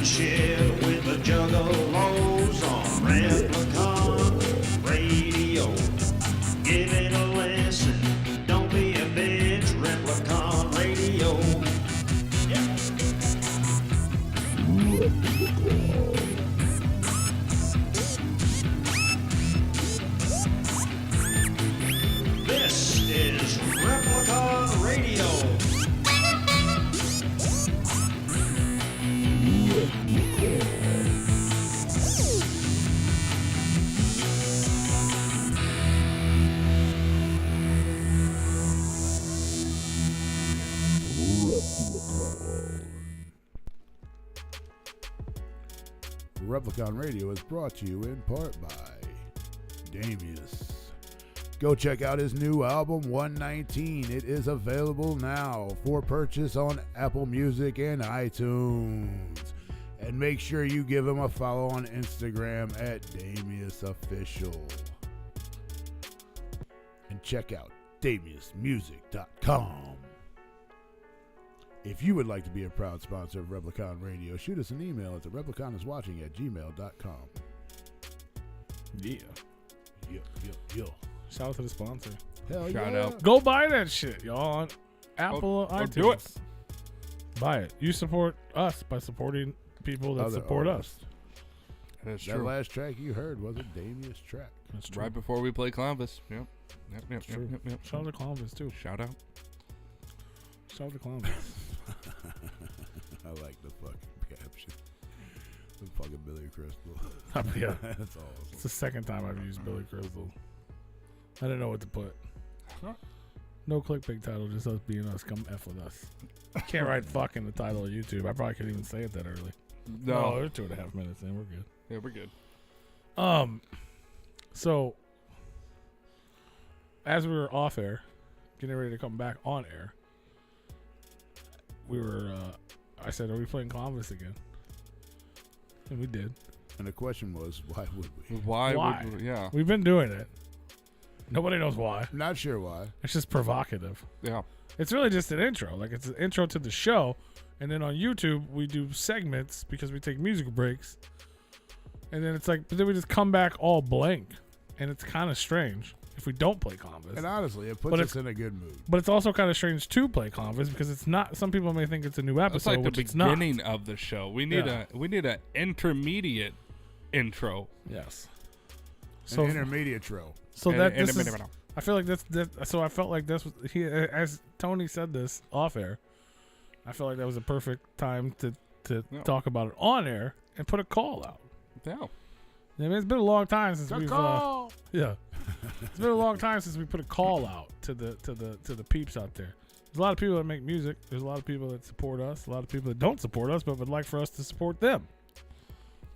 talking shit with the juggalos on Replicon Radio. Give it a listen, don't be a bitch, Replicon Radio. Yeah. This is Replicon Radio. Replicon Radio is brought to you in part by Damius. Go check out his new album 119. It is available now for purchase on Apple Music and iTunes. And make sure you give him a follow on Instagram at DamiusOfficial. And check out DamiusMusic.com. If you would like to be a proud sponsor of Replicon Radio, shoot us an email at therepliconiswatching@gmail.com. Yeah. Yo. Shout out to the sponsor. Hell Shout yeah. out. Go buy that shit, y'all, on Apple or iTunes. do it. Buy it. You support us by supporting people that Other support artists. us. That's That true. last track you heard was a Damius track. That's true. Right before we play Columbus. Yep. That's true. Shout out to Columbus, too. Shout out. Shout out to Columbus. I like the fucking caption. The fucking Billy Crystal. Yeah. That's awesome. It's the second time I've used Billy Crystal. I didn't know what to put. No clickbait title, just us being us. Come F with us. Can't write fuck in the title of YouTube. I probably couldn't even say it that early. No. We're 2.5 minutes in. We're good. Yeah, we're good. So as we were off air, getting ready to come back on air, we were, I said, are we playing Columbus again? And we did. And the question was, why would we? Why? Why? Would we, yeah. We've been doing it. Nobody knows why. Not sure why. It's just provocative. Yeah. It's really just an intro. Like, it's an intro to the show. And then on YouTube, we do segments because we take music breaks. And then it's like, but then we just come back all blank. And it's kind of strange if we don't play Columbus. And honestly, it But puts it's- us in a good mood. But it's also kind of strange to play Columbus because it's not. Some people may think it's a new It's episode, like the which it's not. beginning of the show. We need Yeah. a intermediate intro. Yes. So, an intermediate tro. So And- that and this a is, minute. I feel like so I felt like this was he as Tony said this off air. I felt like that was a perfect time to Yeah. talk about it on air and put a call out. Yeah. I mean, it's been a long time since we've Call. yeah. It's been a long time since we put a call out to the peeps out there. There's a lot of people that make music. There's a lot of people that support us. A lot of people that don't support us, but would like for us to support them,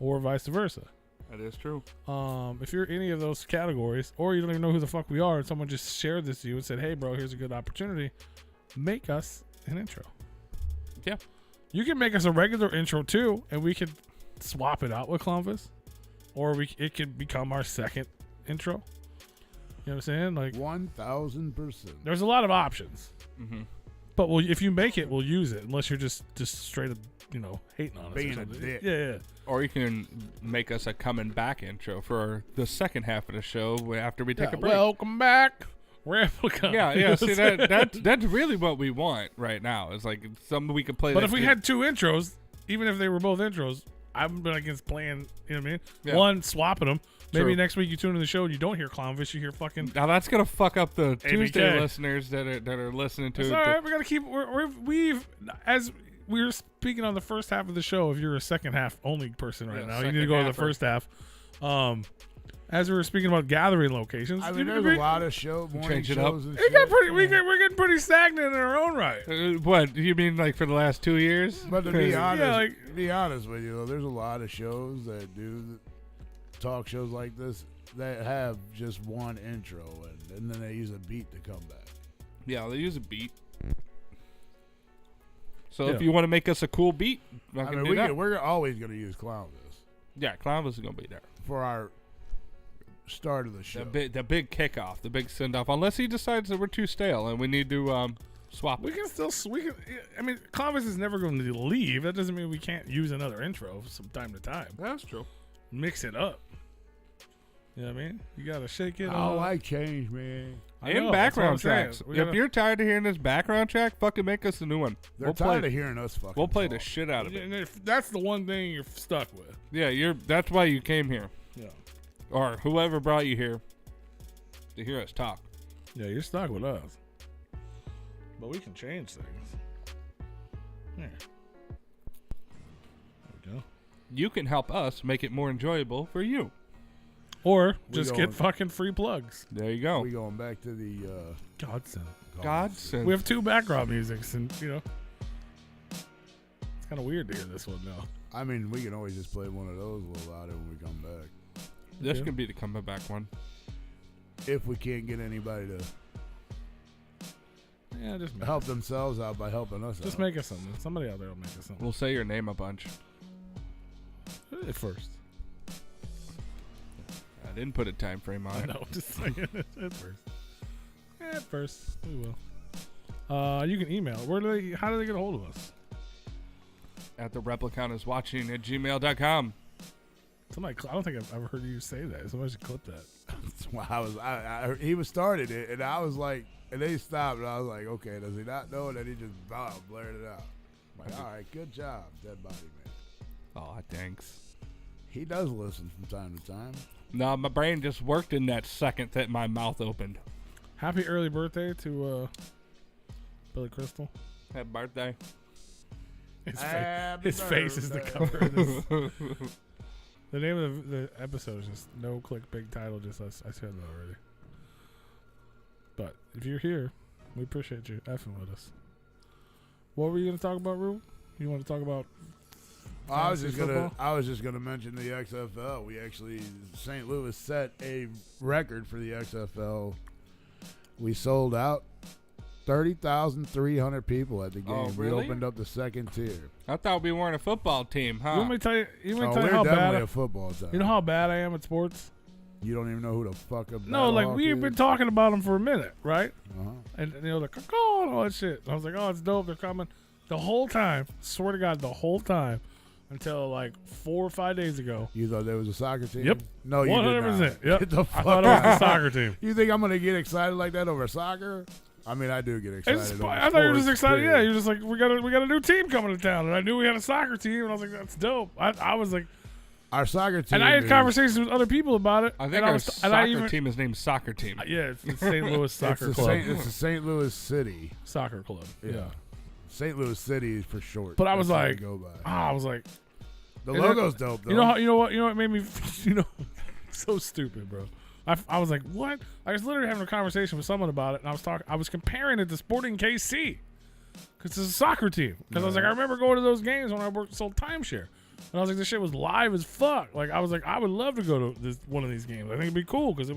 or vice versa. That is true. If you're any of those categories, or you don't even know who the fuck we are, and someone just shared this to you and said, "Hey, bro, here's a good opportunity," make us an intro. Yeah. You can make us a regular intro too, and we could swap it out with Columbus, or it could become our second intro. You know what I'm saying? Like, 1,000%. there's a lot of options, Mm-hmm. but if you make it, we'll use it. Unless you're just straight up, hating on us. Being or a something. dick. Yeah. Or you can make us a coming back intro for the second half of the show after we take a break. Welcome back, Replicon. Yeah. See, that's really what we want right now. It's like something we could play. But that if we good- had two intros, even if they were both intros, I'm not against playing. You know what I mean? Yeah. One swapping them. Maybe True. next week you tune in the show and you don't hear Clownfish, you hear fucking. Now that's gonna fuck up the Tuesday ABK. listeners that are listening to It's it. all right. We gotta keep. We've as we were speaking on the first half of the show. If you're a second half only person right Yeah, now, you need to go to the second first half. As we were speaking about gathering locations, I mean, there's a lot of morning Change it up. shows and It got shit. pretty. We're getting pretty stagnant in our own right. What you mean, like for the last 2 years? But to be honest, like- to be honest with you, though, there's a lot of shows that do talk shows like this that have just one intro and then they use a beat to come back. Yeah, they use a beat. So Yeah. if you want to make us a cool beat, I I can mean, do that. we're always going to use Clownvis Yeah, Columbus is gonna be there. for our start of the show. The big kickoff, the big send off. Unless he decides that we're too stale and we need to Swap. We can still. I mean, Clovis is never going to leave. That doesn't mean we can't use another intro from time to time. That's true. Mix it up. You know what I mean? You gotta shake it. I like change, man. And background tracks. If you're tired of hearing this background track, fucking make us a new one. They're tired of hearing us fucking. We'll play talk. the shit out of it. And if that's the one thing you're stuck with. Yeah, that's why you came here, Yeah. or whoever brought you here to hear us talk. Yeah, you're stuck with us. But we can change things. There. There we go. You can help us make it more enjoyable for you. Or just going- get fucking free plugs. There you go. We going back to the Godsend. Godsend. We have 2 background musics, and it's kind of weird to hear this one now. I mean, we can always just play one of those a little louder when we come back. This Okay. could be the coming back one. If we can't get anybody to Yeah, just make, help themselves out by helping us just out. make us something. Somebody out there will make us something. We'll say your name a bunch. At first. I didn't put a time frame on I it. know, just saying it at first. At first, we will. You can email. How do they get a hold of us? At the Replicon at gmail.com. Somebody, I don't think I've ever heard you say that. Somebody should clip that. Well, he was started it, and I was like, and then he stopped, and I was like, okay, does he not know? And then he just blared it out. I'm like, all right, good job, Dead Body Man. Oh, thanks. He does listen from time to time. No, my brain just worked in that second that my mouth opened. Happy early birthday to Billy Crystal. Happy birthday. His face is the cover of this. The name of the episode is just no click big title. Just I said that already. But if you're here, we appreciate you effing with us. What were you gonna talk about, Rube? You want to talk about? I was football? just gonna mention the XFL. We actually St. Louis set a record for the XFL. We sold out 30,300 people at the game. Oh, We really? opened up the second tier. I thought we weren't a football team, You want huh? me to tell you? You want me to tell We're you how definitely bad? a football team. You know how bad I am at sports? You don't even know who the fuck a No, like Battlehawk we've is? been talking about them for a minute, right? Uh-huh. And they were like, "Oh, and all that shit." And I was like, "Oh, it's dope. They're coming." The whole time, swear to God, the whole time, until like 4 or 5 days ago. You thought there was a soccer team? Yep. No, you 100%. did not. Yep. Get the I fuck thought it was out. the soccer team. You think I'm gonna get excited like that over soccer? I mean, I do get excited. over I thought you were just sports, excited. period. Yeah, you're just like, we got a new team coming to town, and I knew we had a soccer team, and I was like, that's dope. I was like, Our soccer team. and I had is- conversations with other people about it. I think and our was, soccer and I even, team is named Soccer Team. Yeah, it's St. Louis Soccer it's the Club. It's the St. Louis City. Soccer Club. Yeah. St. Louis City for short. But I was That's what like, they go by. I was like, The and logo's dope though. you know what made me, so stupid, bro. I was like, what? I was literally having a conversation with someone about it, and I was comparing it to Sporting KC, because it's a soccer team. Because I was like, I remember going to those games when I sold timeshare, and I was like, this shit was live as fuck. Like I was like, I would love to go to one of these games. I think it'd be cool because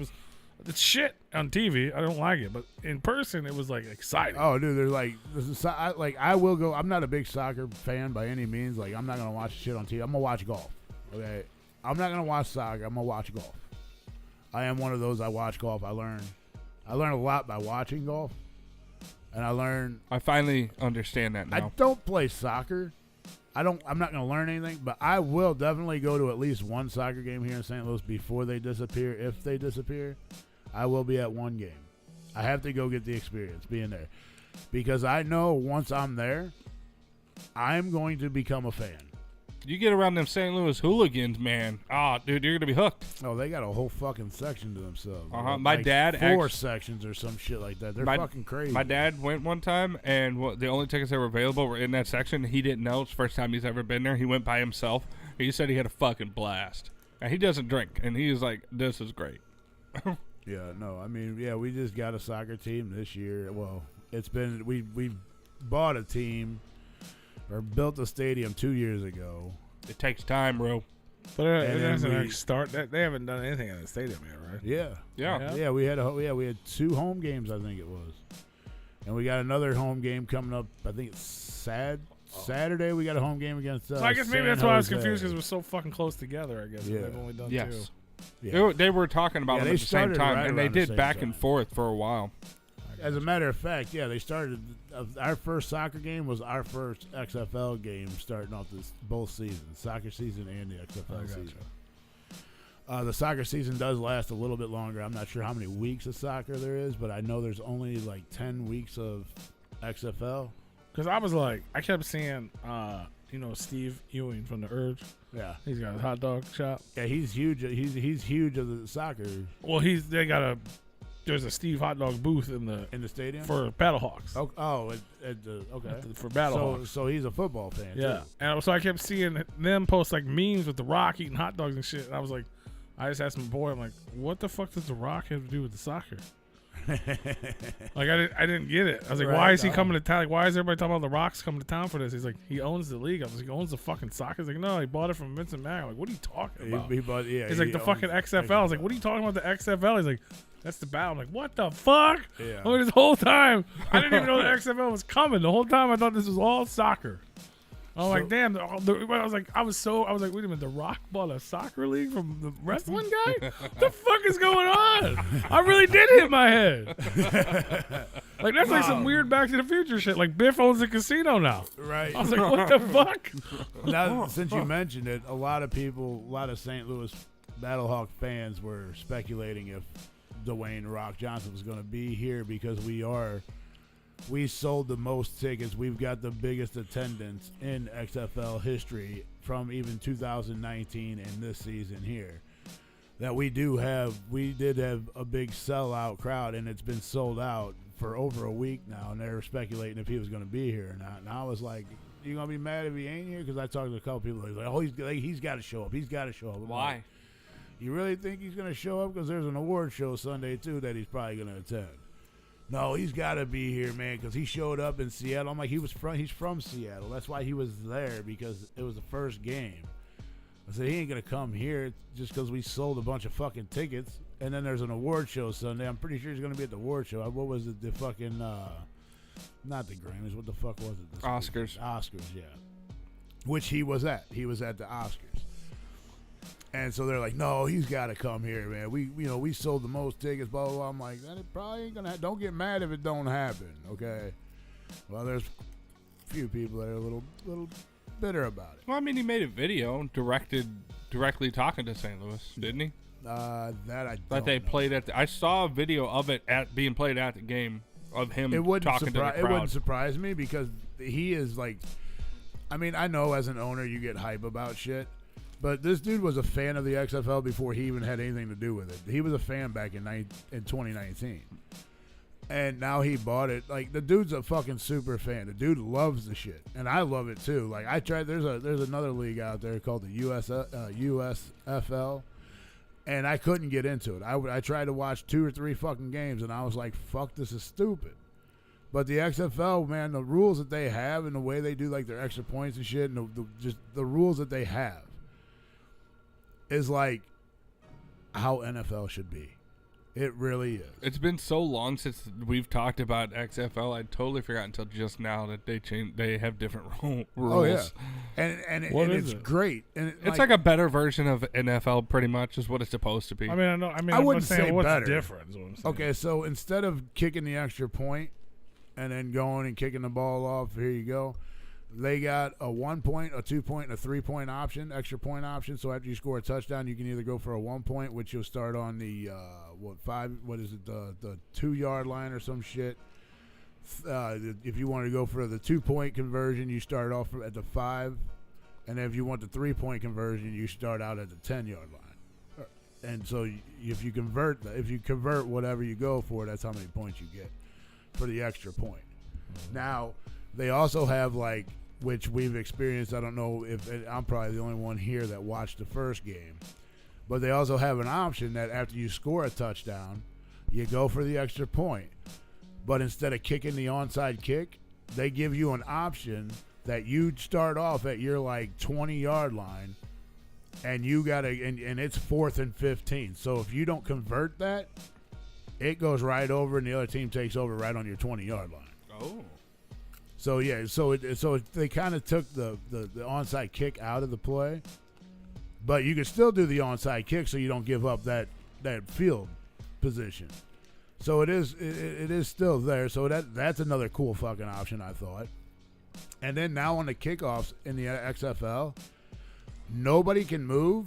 it's shit on TV. I don't like it, but in person, it was like exciting. Oh, dude, there's I will go. I'm not a big soccer fan by any means. Like, I'm not gonna watch shit on TV. I'm gonna watch golf. Okay, I'm not gonna watch soccer. I'm gonna watch golf. I am one of those. I watch golf. I learn a lot by watching golf, and I finally understand that now. I don't play soccer. I'm not gonna learn anything, but I will definitely go to at least one soccer game here in St. Louis before they disappear. If they disappear, I will be at one game. I have to go get the experience being there, because I know once I'm there, I'm going to become a fan. You get around them St. Louis hooligans, man. Oh, dude, you're gonna be hooked. Oh, they got a whole fucking section to themselves. Uh-huh. My dad 4 sections or some shit like that. They're fucking crazy. My dad went one time, and the only tickets that were available were in that section. He didn't know. It's the first time he's ever been there. He went by himself. He said he had a fucking blast. And he doesn't drink, and he was like, "This is great." Yeah, no, I mean, yeah, we just got a soccer team this year. Well, it's been we bought a team or built a stadium 2 years ago. It takes time, bro. But And it then doesn't we- actually start. They haven't done anything in the stadium yet, right? Yeah, Yeah. yeah, we had 2 home games, I think it was, and we got another home game coming up. I think it's Saturday. We got a home game against. So I guess maybe San that's why I was Jose. confused because we're so fucking close together. I guess Yeah. they've only done Yes. two. Yeah. They were talking about Yeah, them they at the same started time, right and they around the did same back time. and forth for a while. I As a matter of fact, yeah, they started. Our first soccer game was our first XFL game, starting off both seasons, soccer season and the XFL season. The soccer season does last a little bit longer. I'm not sure how many weeks of soccer there is, but I know there's only like 10 weeks of XFL. Because I was like, I kept seeing, Steve Ewing from the Urge. Yeah, He's got a hot dog shop. yeah, he's huge. He's huge of the soccer Well, there's a Steve hot dog booth in the stadium for Battlehawks. Okay. For Battlehawks. So he's a football fan. Yeah, too. and so I kept seeing them post like memes with The Rock eating hot dogs and shit. And I was like, I just asked my boy, I'm like, what the fuck does The Rock have to do with the soccer? Like I didn't get it. I was like, why is he coming to town? Like, why is everybody talking about The Rock's coming to town for this? He's like, he owns the league. I was like, he owns the fucking soccer. He's like, no, he bought it from Vincent Mack. I'm like, what are you talking about? He's like, the fucking XFL. I was like, what are you talking about the XFL? He's like, that's the battle. I'm like, what the fuck? Yeah. Like, this whole time, I didn't even know the XFL was coming. The whole time I thought this was all soccer. I'm like, damn. I was like, wait a minute. The Rock bought a soccer league from the wrestling guy? What the fuck is going on? I really did hit my head. Like, that's like some weird Back to the Future shit. Like, Biff owns a casino now. Right. I was like, what the fuck? Now, since you mentioned it, a lot of St. Louis Battlehawk fans were speculating if Dwayne Rock Johnson was going to be here because we sold the most tickets. We've got the biggest attendance in XFL history from even 2019 and this season here. That we did have a big sellout crowd, and it's been sold out for over a week now, and they were speculating if he was going to be here or not. And I was like, you going to be mad if he ain't here? Because I talked to a couple people, like, oh, he's got to show up. He's got to show up. I'm Why? like, you really think he's going to show up? Because there's an award show Sunday, too, that he's probably going to attend. No, he's got to be here, man, because he showed up in Seattle. I'm like, he's from Seattle. That's why he was there, because it was the first game. I said, he ain't going to come here just because we sold a bunch of fucking tickets. And then there's an award show Sunday. I'm pretty sure he's going to be at the award show. What was it? The fucking, not the Grammys. What the fuck was it? Oscars. Oscars, yeah. Which he was at. He was at the Oscars. And so they're like, no, he's got to come here, man. We sold the most tickets, blah, blah, blah. I'm like, that probably ain't going to don't get mad if it don't happen, okay? Well, there's a few people that are a little bitter about it. Well, I mean, he made a video directly talking to St. Louis, didn't he? That they played at I saw a video of it being played at the game of him talking to the crowd. It wouldn't surprise me because he is like, I mean, I know as an owner you get hype about shit. But this dude was a fan of the XFL before he even had anything to do with it. He was a fan back in 2019. And now he bought it. Like, the dude's a fucking super fan. The dude loves the shit. And I love it, too. Like, I tried, there's another league out there called the USFL. And I couldn't get into it. I tried to watch 2 or 3 fucking games, and I was like, fuck, this is stupid. But the XFL, man, the rules that they have and the way they do, like, their extra points and shit, and just the rules that they have, is like how NFL should be. It really is. It's been so long since we've talked about XFL. I totally forgot until just now that they have different rules. Oh yeah, and it's great. And it's like a better version of NFL, pretty much, is what it's supposed to be. I mean, I wouldn't say what's better. Different. Okay, so instead of kicking the extra point and then going and kicking the ball off, here you go. They got a 1 point, a 2 point, and a 3 point option, extra point option. So after you score a touchdown, you can either go for a 1 point, which you'll start on the the 2 yard line or some shit. If you want to go for the 2 point conversion, you start off at the 5, and then if you want the 3 point conversion, you start out at the 10 yard line. And so if you convert whatever you go for, that's how many points you get for the extra point. Now, they also have, like, which we've experienced. I don't know if I'm probably the only one here that watched the first game, but they also have an option that after you score a touchdown, you go for the extra point. But instead of kicking the onside kick, they give you an option that you start off at your, like, 20-yard line, and you gotta, and it's 4th and 15. So if you don't convert that, it goes right over, and the other team takes over right on your 20-yard line. Oh. So yeah, so they kind of took the onside kick out of the play, but you can still do the onside kick, so you don't give up that field position. So it is still there. So that's another cool fucking option, I thought. And then now on the kickoffs in the XFL, nobody can move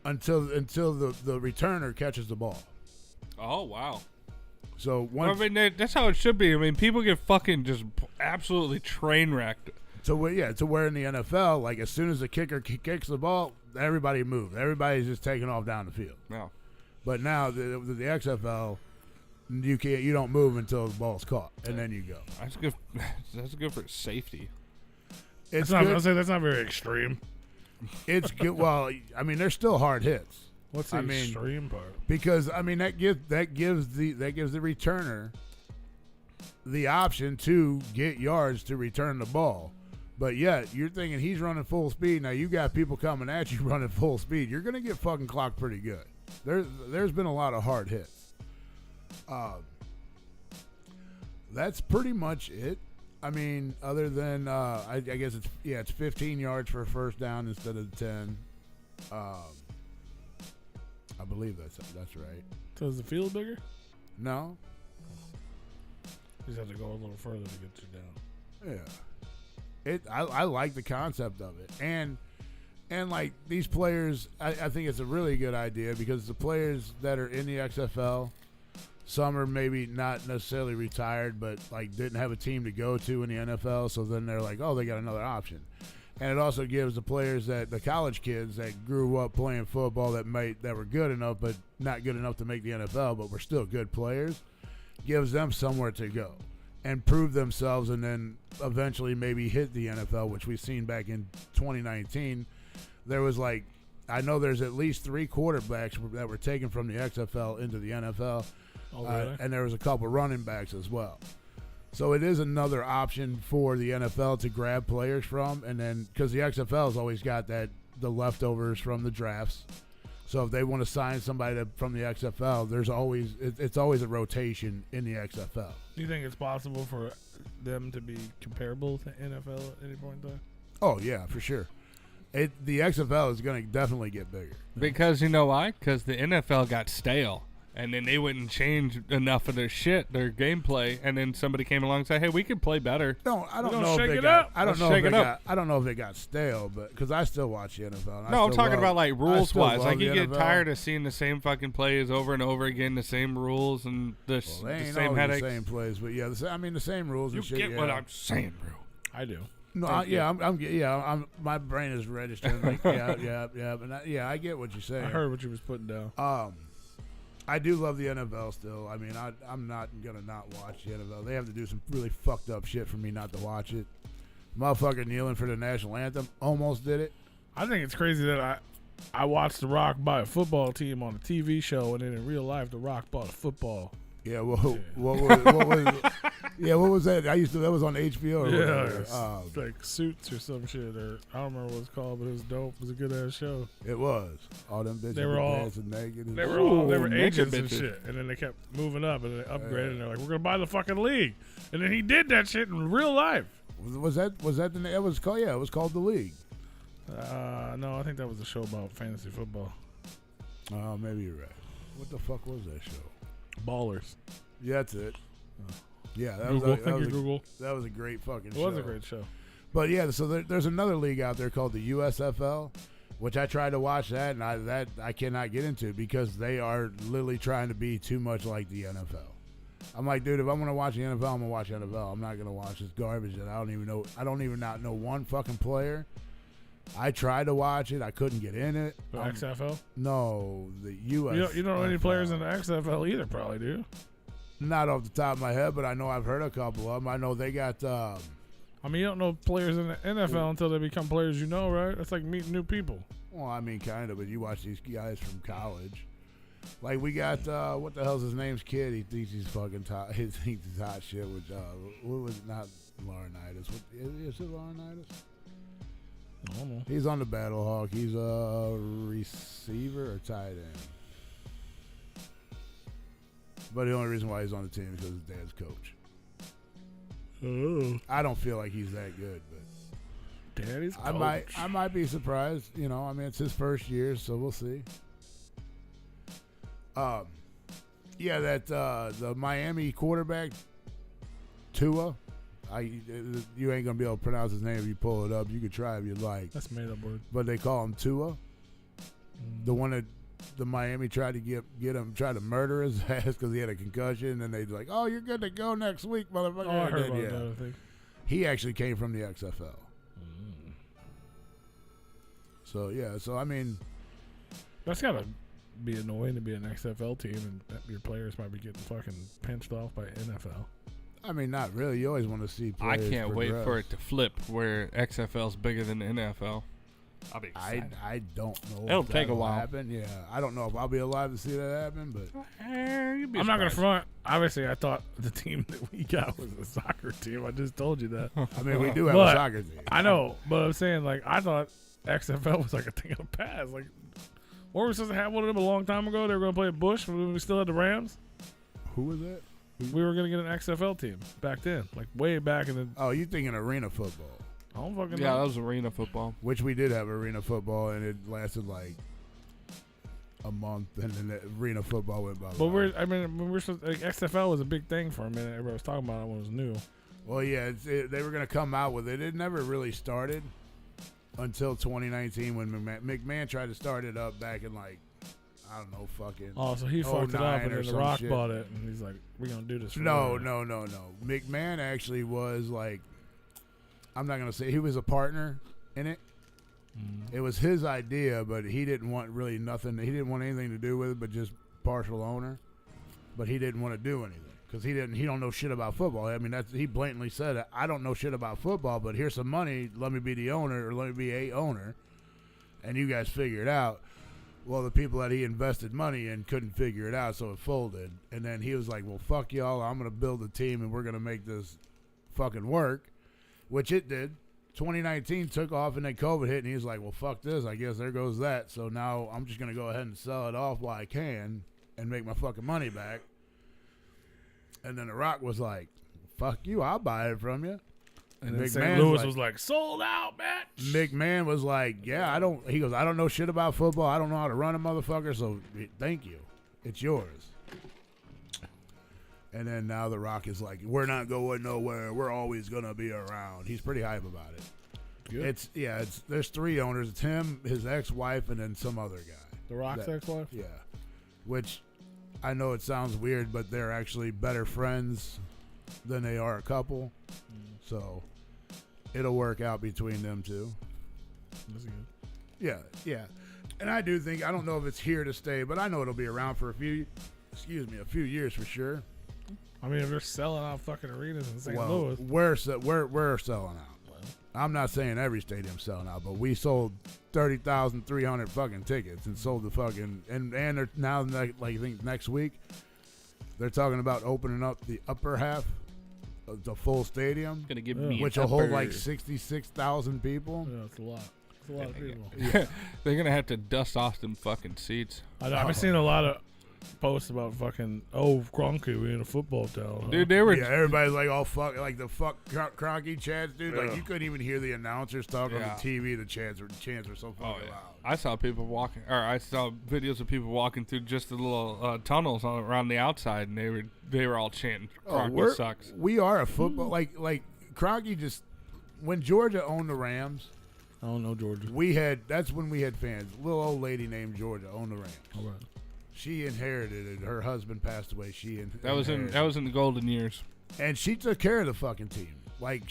until the returner catches the ball. Oh, wow. So Well, once, I mean, that's how it should be. I mean, people get fucking just absolutely train wrecked. to where in the NFL, like as soon as the kicker kicks the ball, everybody moves. Everybody's just taking off down the field. No. But now the XFL, you don't move until the ball's caught, and then you go. That's good. That's good for safety. It's I'll good. say that's not very extreme. It's good. Well, I mean, they're still hard hits. What's the extreme part? Because I mean that gives the returner the option to get yards to return the ball. But yet you're thinking he's running full speed. Now you got people coming at you running full speed. You're gonna get fucking clocked pretty good. There's been a lot of hard hits. That's pretty much it. I mean, other than I guess it's 15 yards for a first down instead of 10. I believe that's right. So is the field bigger? No. You just have to go a little further to get you down. Yeah. I like the concept of it. And like these players, I think it's a really good idea because the players that are in the XFL, some are maybe not necessarily retired, but like didn't have a team to go to in the NFL. So then they're like, oh, they got another option. And it also gives the players the college kids that grew up playing football that were good enough, but not good enough to make the NFL, but were still good players, gives them somewhere to go and prove themselves, and then eventually maybe hit the NFL, which we've seen back in 2019. There was I know there's at least 3 quarterbacks that were taken from the XFL into the NFL, Oh, really? and there was a couple running backs as well. So it is another option for the NFL to grab players from, and then because the XFL's always got the leftovers from the drafts. So if they want to sign somebody from the XFL, it's always a rotation in the XFL. Do you think it's possible for them to be comparable to NFL at any point in time? Oh yeah, for sure. The XFL is going to definitely get bigger. Because you know why? Because the NFL got stale. And then they wouldn't change enough of their shit, their gameplay, and then somebody came along and said, "Hey, we could play better." No, I don't We're gonna know if shake they it got. up. I don't Let's know if shake they it up. got. I don't know if they got stale, but because I still watch the NFL. And I No, I'm still talking about like I rules still wise. love Like you the get NFL. tired of seeing the same fucking plays over and over again, the same rules and Well, they the ain't same always headaches. the same plays, but yeah, I mean the same rules You and shit. get yeah. what I'm saying, bro? I do. No, I'm my brain is registering. Like, yeah, but I get what you're saying. I heard what you was putting down. I do love the NFL still. I mean, I'm not gonna not watch the NFL. They have to do some really fucked up shit for me not to watch it. Motherfucker kneeling for the national anthem almost did it. I think it's crazy that I watched The Rock buy a football team on a TV show, and then in real life, The Rock bought a football. Yeah, what was that? That was on HBO. Or whatever. It's like Suits or some shit, or I don't remember what it's called, but it was dope. It was a good ass show. It was. All them bitches They were all- dancing naked. They were naked agents and bitches. shit, and then they kept moving up, and they upgraded. And they're like, "We're gonna buy the fucking league," and then he did that shit in real life. Was that the name? It was called. Yeah, it was called The League. No, I think that was a show about fantasy football. Oh, maybe you're right. What the fuck was that show? Ballers. Yeah, that's it. Yeah, that Google. was Thank you, Google. that was a great fucking It show. was a great show. But yeah, so there's another league out there called the USFL, which I tried to watch that, and I cannot get into because they are literally trying to be too much like the NFL. I'm like, dude, if I'm gonna watch the NFL, I'm gonna watch the NFL. I'm not gonna watch this garbage that I don't even not know one fucking player. I tried to watch it, I couldn't get in it. The XFL. No, the US. You don't know any players in the XFL either, probably, do you? Not off the top of my head, but I know I've heard a couple of them. I know they got. I mean, you don't know players in the NFL until they become players, right? It's like meeting new people. Well, I mean, kind of, but you watch these guys from college. Like we got what the hell's his name's kid? He thinks he's fucking top. He thinks he's hot shit. With what was it? Not Laurinaitis? What is it? Laurinaitis? I don't know. He's on the Battle Hawk. He's a receiver or tight end. But the only reason why he's on the team is because his dad's coach. Oh, I don't feel like he's that good, but Daddy's coach. I might be surprised. I mean, it's his first year, so we'll see. Yeah, that the Miami quarterback, Tua. You ain't gonna be able to pronounce his name if you pull it up. You could try if you'd like. That's a made up word. But they call him Tua. The one that the Miami tried to get him, tried to murder his ass because he had a concussion, and they're like, "Oh, you're good to go next week, motherfucker." Oh, I heard about that, I think. He actually came from the XFL. So yeah, so I mean, that's gotta be annoying to be an XFL team and your players might be getting fucking pinched off by NFL. I mean, not really. You always want to see I players can't wait progress. for it to flip where XFL's bigger than the NFL. I'll be excited. I don't know. It'll if take a that'll while. Happen. Yeah, I don't know if I'll be alive to see that happen, but You'd be I'm not gonna surprised. front. Obviously, I thought the team that we got was a soccer team. I just told you that. I mean, we do have But a soccer team. I know, but I'm saying like I thought XFL was like a thing of the past. Like, weren't we supposed to have one of them a long time ago? They were gonna play at Bush when we still had the Rams. Who was that? We were gonna get an XFL team back then, like way back in the. Oh, you thinking arena football? I don't fucking Yeah, know. that was arena football. Which we did have arena football, and it lasted like a month, and then the arena football went by. But when we're supposed, like, XFL was a big thing for a minute. Everybody was talking about it when it was new. Well, yeah, they were gonna come out with it. It never really started until 2019 when McMahon tried to start it up back in like I don't know, fucking. Oh, so he fucked it up, 09 and or then The some Rock shit. bought it, and he's like, "We're gonna do this." For No. real." McMahon actually was like, I'm not gonna say he was a partner in it. It was his idea, but he didn't want really nothing. He didn't want anything to do with it, but just partial owner. But he didn't want to do anything because he don't know shit about football. I mean, he blatantly said, "I don't know shit about football, but here's some money. Let me be the owner, or let me be a owner, and you guys figure it out." Well, the people that he invested money in couldn't figure it out, so it folded. And then he was like, "Well, fuck y'all. I'm gonna build a team, and we're gonna make this fucking work," which it did. 2019 took off, and then COVID hit, and he was like, "Well, fuck this. I guess there goes that. So now I'm just gonna go ahead and sell it off while I can and make my fucking money back." And then The Rock was like, "Fuck you. I'll buy it from you." And then McMahon's St. Louis like- was like, "Sold out, bitch." McMahon was like, "Yeah, I don't." He goes, "I don't know shit about football. I don't know how to run a motherfucker. So thank you, it's yours." And then now The Rock is like, "We're not going nowhere. We're always gonna be around." He's pretty hype about it. Good. There's three owners. It's him, his ex-wife, and then some other guy. The Rock's that- ex-wife. Yeah, which I know it sounds weird, but they're actually better friends than they are a couple. So it'll work out between them two. That's good. Yeah. And I do think, I don't know if it's here to stay, but I know it'll be around for a few years for sure. I mean, if they're selling out fucking arenas in St. Well, Louis, we're selling out. I'm not saying every stadium's selling out, but we sold 30,300 fucking tickets and sold the fucking and they're now like I think next week they're talking about opening up the upper half of the full stadium, Gonna give Yeah. me which an will hold upper. like 66,000 people. yeah, it's a lot. It's a lot of people. They're gonna have to dust off them fucking seats. I've been seeing a lot of posts about fucking Kroenke, we in a football town. Huh? Dude, they were. Yeah, everybody's like, "Oh fuck!" Like the fuck Cronky chants, dude. Like Yeah. you couldn't even hear the announcers talk on Yeah. the TV. The chants were so Oh, fucking yeah. loud. I saw people walking, or I saw videos of people walking through just the little tunnels around the outside, and they were all chanting, "Crockett sucks." We are a football like Cronky just when Georgia owned the Rams. I don't know Georgia. That's when we had fans. Little old lady named Georgia owned the Rams. All right. She inherited it. Her husband passed away. That was in the golden years. And she took care of the fucking team. Like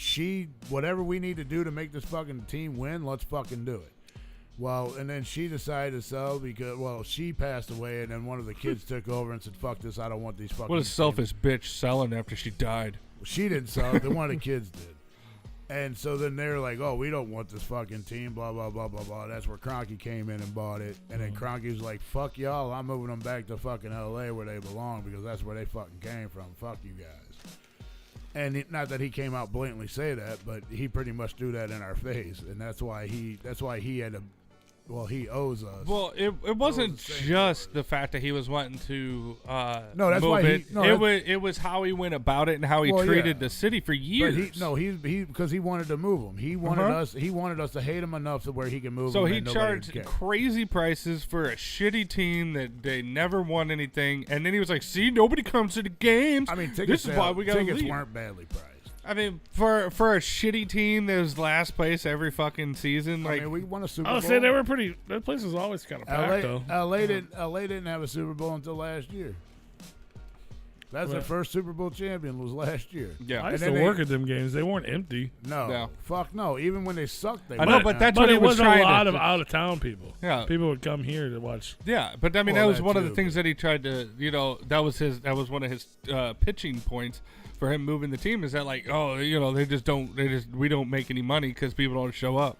whatever we need to do to make this fucking team win, let's fucking do it. Well, and then she decided to sell because she passed away, and then one of the kids took over and said, "Fuck this, I don't want these fucking." What a selfish bitch selling after she died. She didn't sell it. One of the kids did. And so then they're like, "Oh, we don't want this fucking team, blah, blah, blah, blah, blah." That's where Cronky came in and bought it. And then Cronky was like, "Fuck y'all, I'm moving them back to fucking L.A. where they belong because that's where they fucking came from. Fuck you guys." And not that he came out blatantly say that, but he pretty much threw that in our face. And that's why he had to Well, he owes us. Well, it wasn't the same just the fact that he was wanting to No, that's move why it. he- no, it was how he went about it and how he Well, treated yeah. the city for But years. he because he wanted to move him. He wanted us. He wanted us to hate him enough to where he can move So him. he and nobody charged would care. crazy prices for a shitty team that they never won anything, and then he was like, "See, nobody comes to the games. I mean, this is why we got tickets leave." weren't badly priced. I mean, for a shitty team that was last place every fucking season, like I mean, we won a Super I Bowl. would say they were pretty. That place was always kind of packed, though. LA didn't have a Super Bowl until last year. That's their Well- first Super Bowl champion was last year. yeah. I used And to then work at them games. They weren't empty. No, No. fuck no. Even when they sucked, they I know, were but not. that's But what he it was wasn't trying a to lot of do. out of town people. Yeah. People would come here to watch. Yeah, but I mean Well, that was that one of the too, things but- that he tried to, that was one of his pitching points for him moving the team is that like, we don't make any money because people don't show up.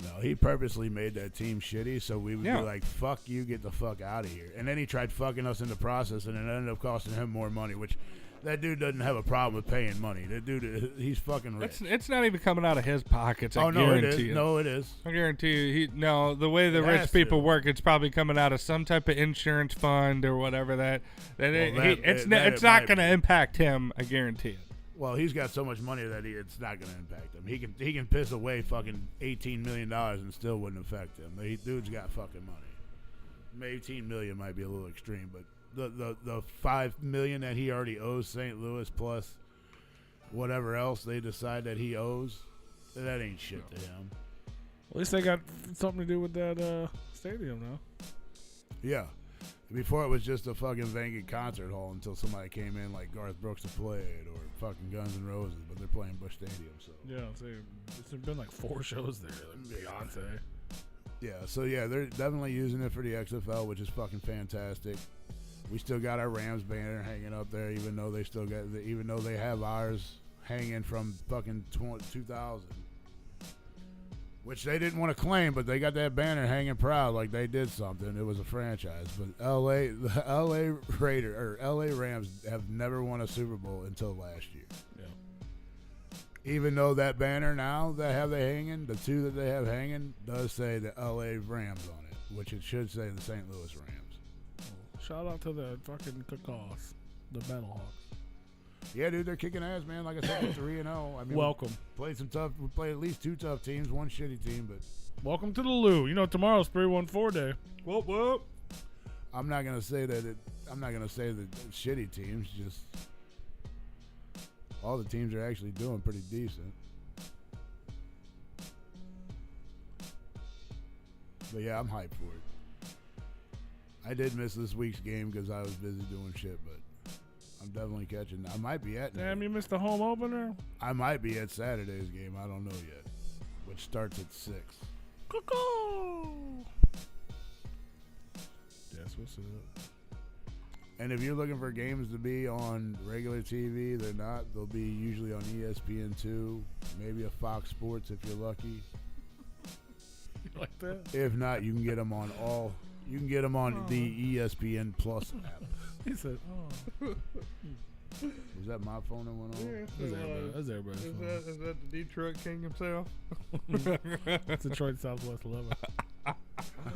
No, he purposely made that team shitty so we would Yeah. be like, fuck you, get the fuck out of here. And then he tried fucking us in the process, and it ended up costing him more money, which that dude doesn't have a problem with paying money. That dude, he's fucking rich. It's not even coming out of his pockets. I no, it guarantee is. you. No, it is. I guarantee you. The way the It rich has people to. work, it's probably coming out of some type of insurance fund or whatever it's not it might going to be. impact him. I guarantee it. Well, he's got so much money that it's not going to impact him. He can piss away fucking $18 million and still wouldn't affect him. The dude's got fucking money. Maybe $18 million might be a little extreme, but the $5 million that he already owes St. Louis plus whatever else they decide that he owes, that ain't shit to him. At least they got something to do with that stadium now. Yeah. Before it was just a fucking vacant concert hall until somebody came in like Garth Brooks to play it or fucking Guns N' Roses, but they're playing Busch Stadium, so. Yeah, there's been like 4 shows there. Like Beyonce. Yeah, so yeah, they're definitely using it for the XFL, which is fucking fantastic. We still got our Rams banner hanging up there, even though they have ours hanging from fucking 2000, which they didn't want to claim, but they got that banner hanging proud like they did something. It was a franchise, but the LA Rams have never won a Super Bowl until last year. Yeah. Even though that banner now they hanging, the 2 that they have hanging, does say the LA Rams on it, which it should say the St. Louis Rams. Shout out to the fucking Cookos, the Battlehawks. Yeah, dude, they're kicking ass, man. Like I said, 3-0. I mean, Welcome. We played at least 2 tough teams, 1 shitty team, but Welcome to the Lou. Tomorrow's 314 day. Whoop. I'm not gonna say that shitty teams. Just all the teams are actually doing pretty decent. But yeah, I'm hyped for it. I did miss this week's game because I was busy doing shit, but I'm definitely catching. I might be at. Damn, you missed the home opener? I might be at Saturday's game. I don't know yet, which starts at 6. Cuckoo! That's what's up. And if you're looking for games to be on regular TV, they're not. They'll be usually on ESPN2, maybe a Fox Sports if you're lucky. You like that? If not, you can get them on all. You can get them on the ESPN Plus app. He said, oh. Was that my phone that went on? That's everybody's phone. Is that the Detroit King himself? It's Detroit Southwest 11.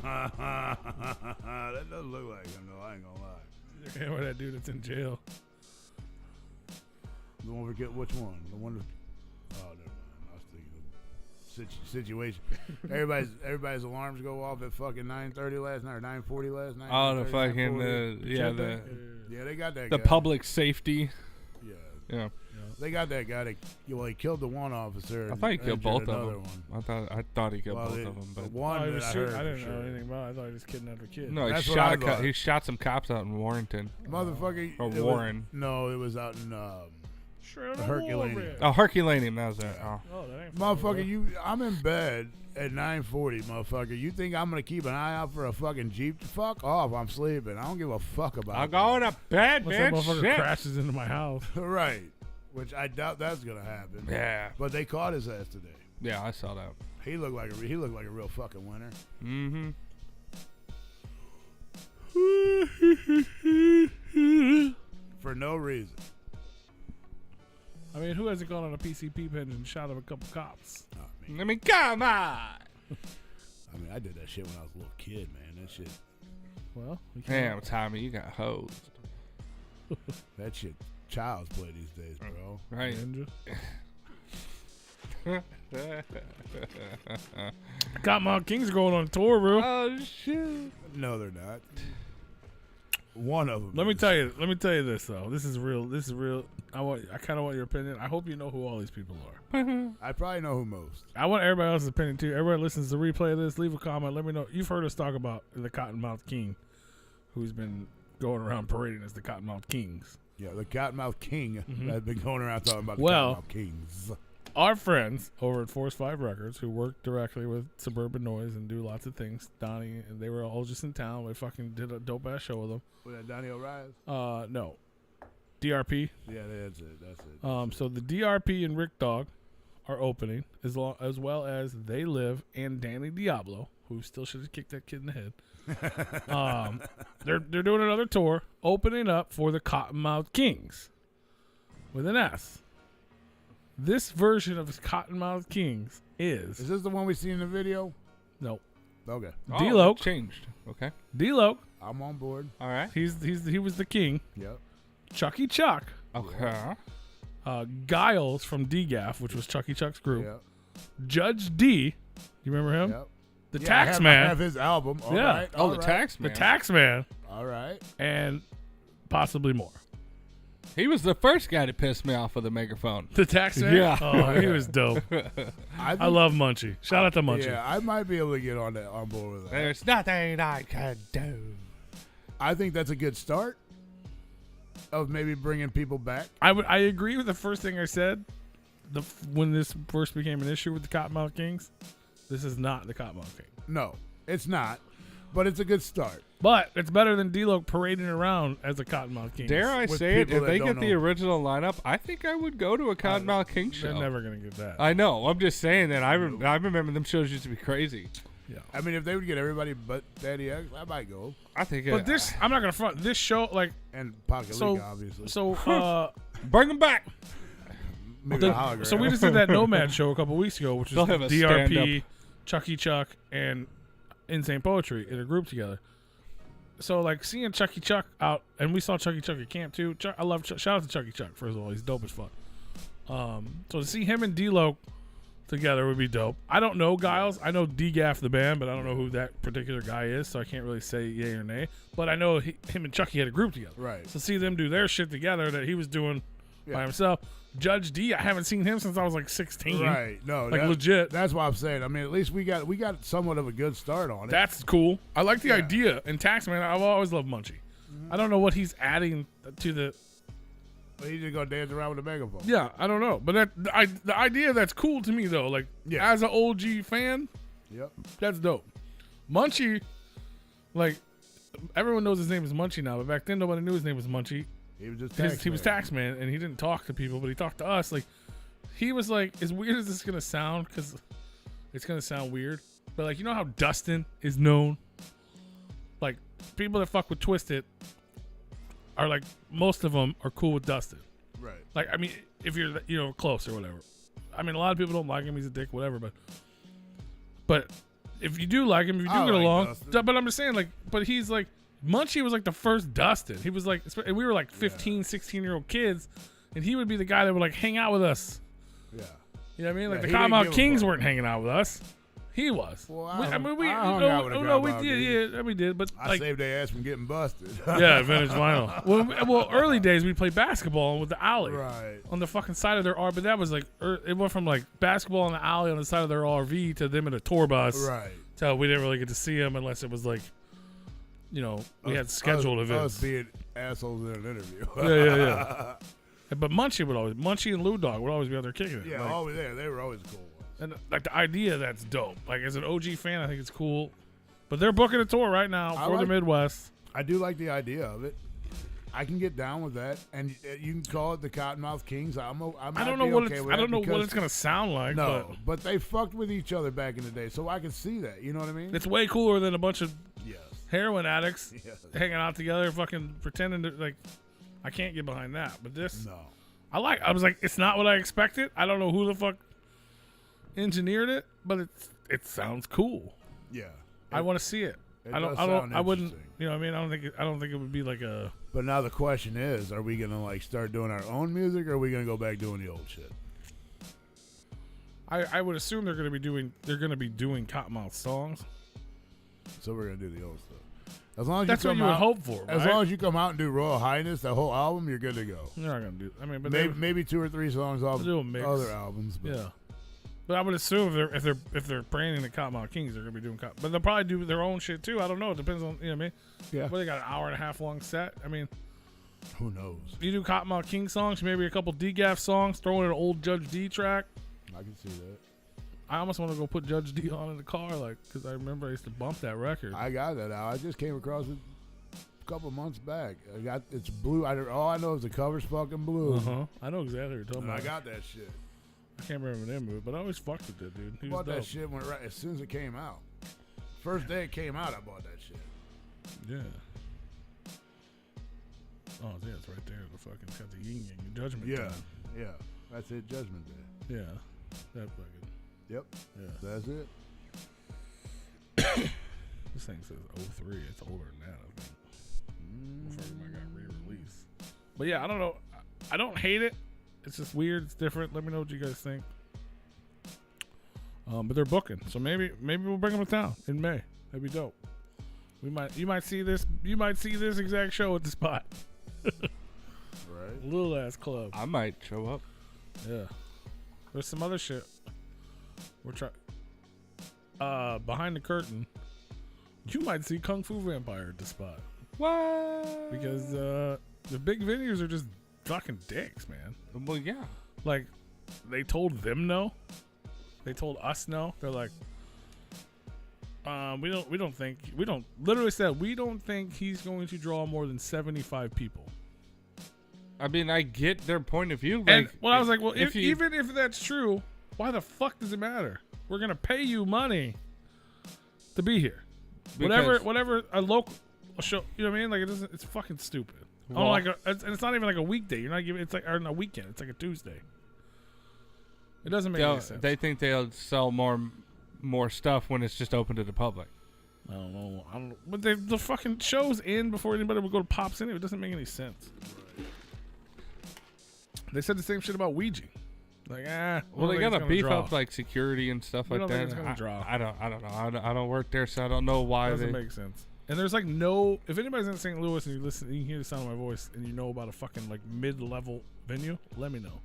That doesn't look like him, though. I ain't gonna lie. Yeah, where that dude that's in jail. The one forget which one? The one. Oh, never mind. I was thinking of situation. Everybody's alarms go off at fucking 9:30 last night or 9:40 last night. Oh, the 9:30, fucking 9:40. Yeah, they got that. the guy. public safety. Yeah, Yeah. they got that guy. He killed the one officer. I thought he and killed injured both of another them. one. I thought he killed Well, both the of them, the but one he that was I shooting. heard I for didn't sure. know anything about it. I thought he just kidnapped a kid. no, That's what I thought. he shot some cops out in Warrington. Motherfucker. Or it was- Warren. No, it was out in Sure, Herculaneum. Oh, Herculaneum, that was it. Oh. Oh, that ain't far away. Motherfucker, I'm in bed at 9:40, motherfucker. You think I'm gonna keep an eye out for a fucking Jeep? Fuck off, I'm sleeping. I don't give a fuck about I'm that. going to bed, Unless that man. motherfucker Shit. crashes into my house. Right. Which I doubt that's gonna happen. Yeah. But they caught his ass today. Yeah, I saw that. He looked like a real fucking winner. Mm-hmm. For no reason. I mean, who hasn't gone on a PCP pin and shot up a couple cops? Oh, I mean, come on. I mean, I did that shit when I was a little kid, man. That shit, Well, we Damn, Tommy, you got hosed. that shit, child's play these days, bro. Right. Ninja. Cottonmouth Kings going on tour, bro. Oh, shit. No, they're not. One of them. Let me tell you this though. This is real. I kind of want your opinion. I hope you know who all these people are. I probably know who most. I want everybody else's opinion too. Everybody listens to the replay of this. Leave a comment. Let me know. You've heard us talk about the Cottonmouth King, who's been going around parading as the Cottonmouth Kings. Yeah, the Cottonmouth King has been going around talking about the Well, Cottonmouth Kings. Our friends over at Force 5 Records, who work directly with Suburban Noise and do lots of things, Donnie, and they were all just in town. We fucking did a dope ass show with them. Was that Donnie O'Reilly? No, DRP. Yeah, that's it. That's it. So the DRP and Rick Dog are opening, as well as They Live and Danny Diablo, who still should have kicked that kid in the head. They're doing another tour, opening up for the Cottonmouth Kings, with an S. This version of Cottonmouth Kings Is this the one we see in the video? no Okay. D-Lo. Changed. Okay. D-Lo. I'm on board. All right. He was the king. Yep. Chucky Chuck. Okay. Giles from DGAF, which was Chucky Chuck's group. Yep. Judge D. You remember him? Yep. The Yeah, Tax I Man. have his album. All Yeah. right, Oh, all the right. tax The man. Tax Man. All right. And possibly more. He was the first guy to piss me off with a megaphone. The Tax Man? Yeah. Oh, he was dope. I love Munchie. Shout out to Munchie. Yeah, I might be able to get on board with that. There's nothing I can do. I think that's a good start of maybe bringing people back. I agree with the first thing I said. When this first became an issue with the Cottonmouth Kings, this is not the Cottonmouth King. No, it's not, but it's a good start. But it's better than D-Lo parading around as a Cottonmouth King. Dare I With say it? people If they that get don't the know. original lineup, I think I would go to a Cottonmouth King They're show. never going to get that. I know. I'm just saying that. I remember them shows used to be crazy. yeah. I mean, if they would get everybody but Daddy X, I might go. I think. But this, I'm not going to front. This show, like, And Pocket So- League, obviously. bring them back. Maybe a hologram. so we just did that Nomad show a couple weeks ago, which They'll is have a DRP, stand-up. Chucky Chuck, and Insane Poetry in a group together. So, like, seeing Chucky Chuck out, and we saw Chucky Chuck at camp, too. I love shout out to Chucky Chuck, first of all. He's dope as fuck. So to see him and D-Lo together would be dope. I don't know Giles. I know D-Gaff, the band, but I don't know who that particular guy is, so I can't really say yay or nay. But I know him and Chucky had a group together. Right. So see them do their shit together that he was doing by Yeah. himself. Judge D, I haven't seen him since I was like 16. Right. No, Like, legit. That's what I'm saying. I mean, at least we got somewhat of a good start on it. That's cool. I like the Yeah. idea. And Taxman, I've always loved Munchie. I don't know what he's adding to the. He's just gonna dance around with a megaphone. Yeah, I don't know. But the idea that's cool to me, though. Like, Yeah. as an OG fan, Yep. that's dope. Munchie, like, everyone knows his name is Munchie now, but back then nobody knew his name was Munchie. He was just He was Taxman, and he didn't talk to people, but he talked to us. Like, he was like, as weird as this is gonna sound, because it's gonna sound weird, but like, you know how Dustin is known? Like, people that fuck with Twisted are like, most of them are cool with Dustin. Right. Like, I mean, if you're, you know, close or whatever. I mean, a lot of people don't like him. He's a dick, whatever. But if you do like him, if you do I get like along. Dustin. But I'm just saying, like, but he's like, Munchie was like the first Dustin. He was like, and we were like 15, 16-year-old kids, and he would be the guy that would like hang out with us. Yeah. You know what I mean? Like, Yeah, the he didn't Cottonmouth give a Kings fuck. weren't hanging out with us. He was. Well, I hung out with the we did. Cottonmouth Yeah, we did. But I like, saved their ass from getting busted. yeah, vintage vinyl. Well, early days we played basketball with the alley. Right. On the fucking side of their RV, but that was like, it went from like basketball in the alley on the side of their RV to them in a tour bus. Right. So we didn't really get to see them unless it was like, you know, we had scheduled events. Us being assholes in an interview. Yeah. But Munchie and Lou Dog would always be out there kicking it. Yeah, Like, always there. They were always cool ones. and like the idea, that's dope. Like, as an OG fan, I think it's cool. But they're booking a tour right now I for the like- Midwest. I do like the idea of it. I can get down with that, and you can call it the Cottonmouth Kings. I I don't know what it's gonna sound like. No, but they fucked with each other back in the day, so I can see that. You know what I mean? but it's way cooler than a bunch of Yes. heroin addicts Yes. hanging out together, fucking pretending to like. I can't get behind that. But this, No. I was like, it's not what I expected. I don't know who the fuck engineered it, but it sounds cool. Yeah. I want to see it. It I does don't. sound I wouldn't. interesting. You know what I mean? I don't think it would be like a. But now the question is, are we gonna like start doing our own music, or are we gonna go back doing the old shit? I would assume they're gonna be doing Cottonmouth songs. So we're gonna do the old stuff. As long as That's you what come you would out, hope for. as right? long as you come out and do Royal Highness, the whole album, you're good to go. You're not gonna do. I mean, but Maybe 2 or 3 songs off do a mix. other albums. But yeah. But I would assume if they're branding the Cottonmouth Kings, they're gonna be doing. But they'll probably do their own shit too. I don't know. It depends on, you know what I mean. Yeah. Well, they got an hour and a half long set. I mean, Who knows? you do Cottonmouth King songs, maybe a couple DGAF songs, throw in an old Judge D track. I can see that. I almost want to go put Judge D on in the car, like, because I remember I used to bump that record. I got that out. I just came across it a couple months back. It's blue. All I know is the cover's fucking blue. I know exactly what you're talking And I about. got that shit. I can't remember the name of it, but I always fucked with it, dude. He was Bought that dope. shit right as soon as it came out. First day it came out, I bought that shit. Yeah. Oh, yeah, it's right there. The fucking, it's got the yin yang, Judgment Yeah, Time. yeah. That's it. Judgment Day. Yeah. That fucking, Yep. yeah. That's it. This thing says 03. It's older than that, I think. Before it got re-released. But yeah, I don't know. I don't hate it. It's just weird. It's different. Let me know what you guys think. But they're booking, so maybe we'll bring them to town in May. That'd be dope. You might see this exact show at the spot. Right. Little ass club. I might show up. Yeah. There's some other shit. We're trying. Behind the curtain, you might see Kung Fu Vampire at the spot. What? Because the big venues are just fucking dicks, man. Well, yeah. Like, they told them no. They told us no. They're like, we don't think he's going to draw more than 75 people. I mean, I get their point of view. Like, And I was like, well, even even if that's true, why the fuck does it matter? We're gonna pay you money to be here. Whatever a local show, you know what I mean? Like, it doesn't. It's fucking stupid. Well, And it's not even like a weekday. You're not giving. It's like on a weekend. It's like a Tuesday. It doesn't make any sense. they think they'll sell more stuff when it's just open to the public. I don't know. But the fucking show's in before anybody would go to Pops anyway. It doesn't make any sense. They said the same shit about Ouija. Like, Well, they gotta beef up like security and stuff We like don't think that. it's gonna draw. I don't know. I don't work there, so I don't know why Doesn't they. make sense. And there's like no. If anybody's in St. Louis and you can hear the sound of my voice, and you know about a fucking like mid-level venue, let me know.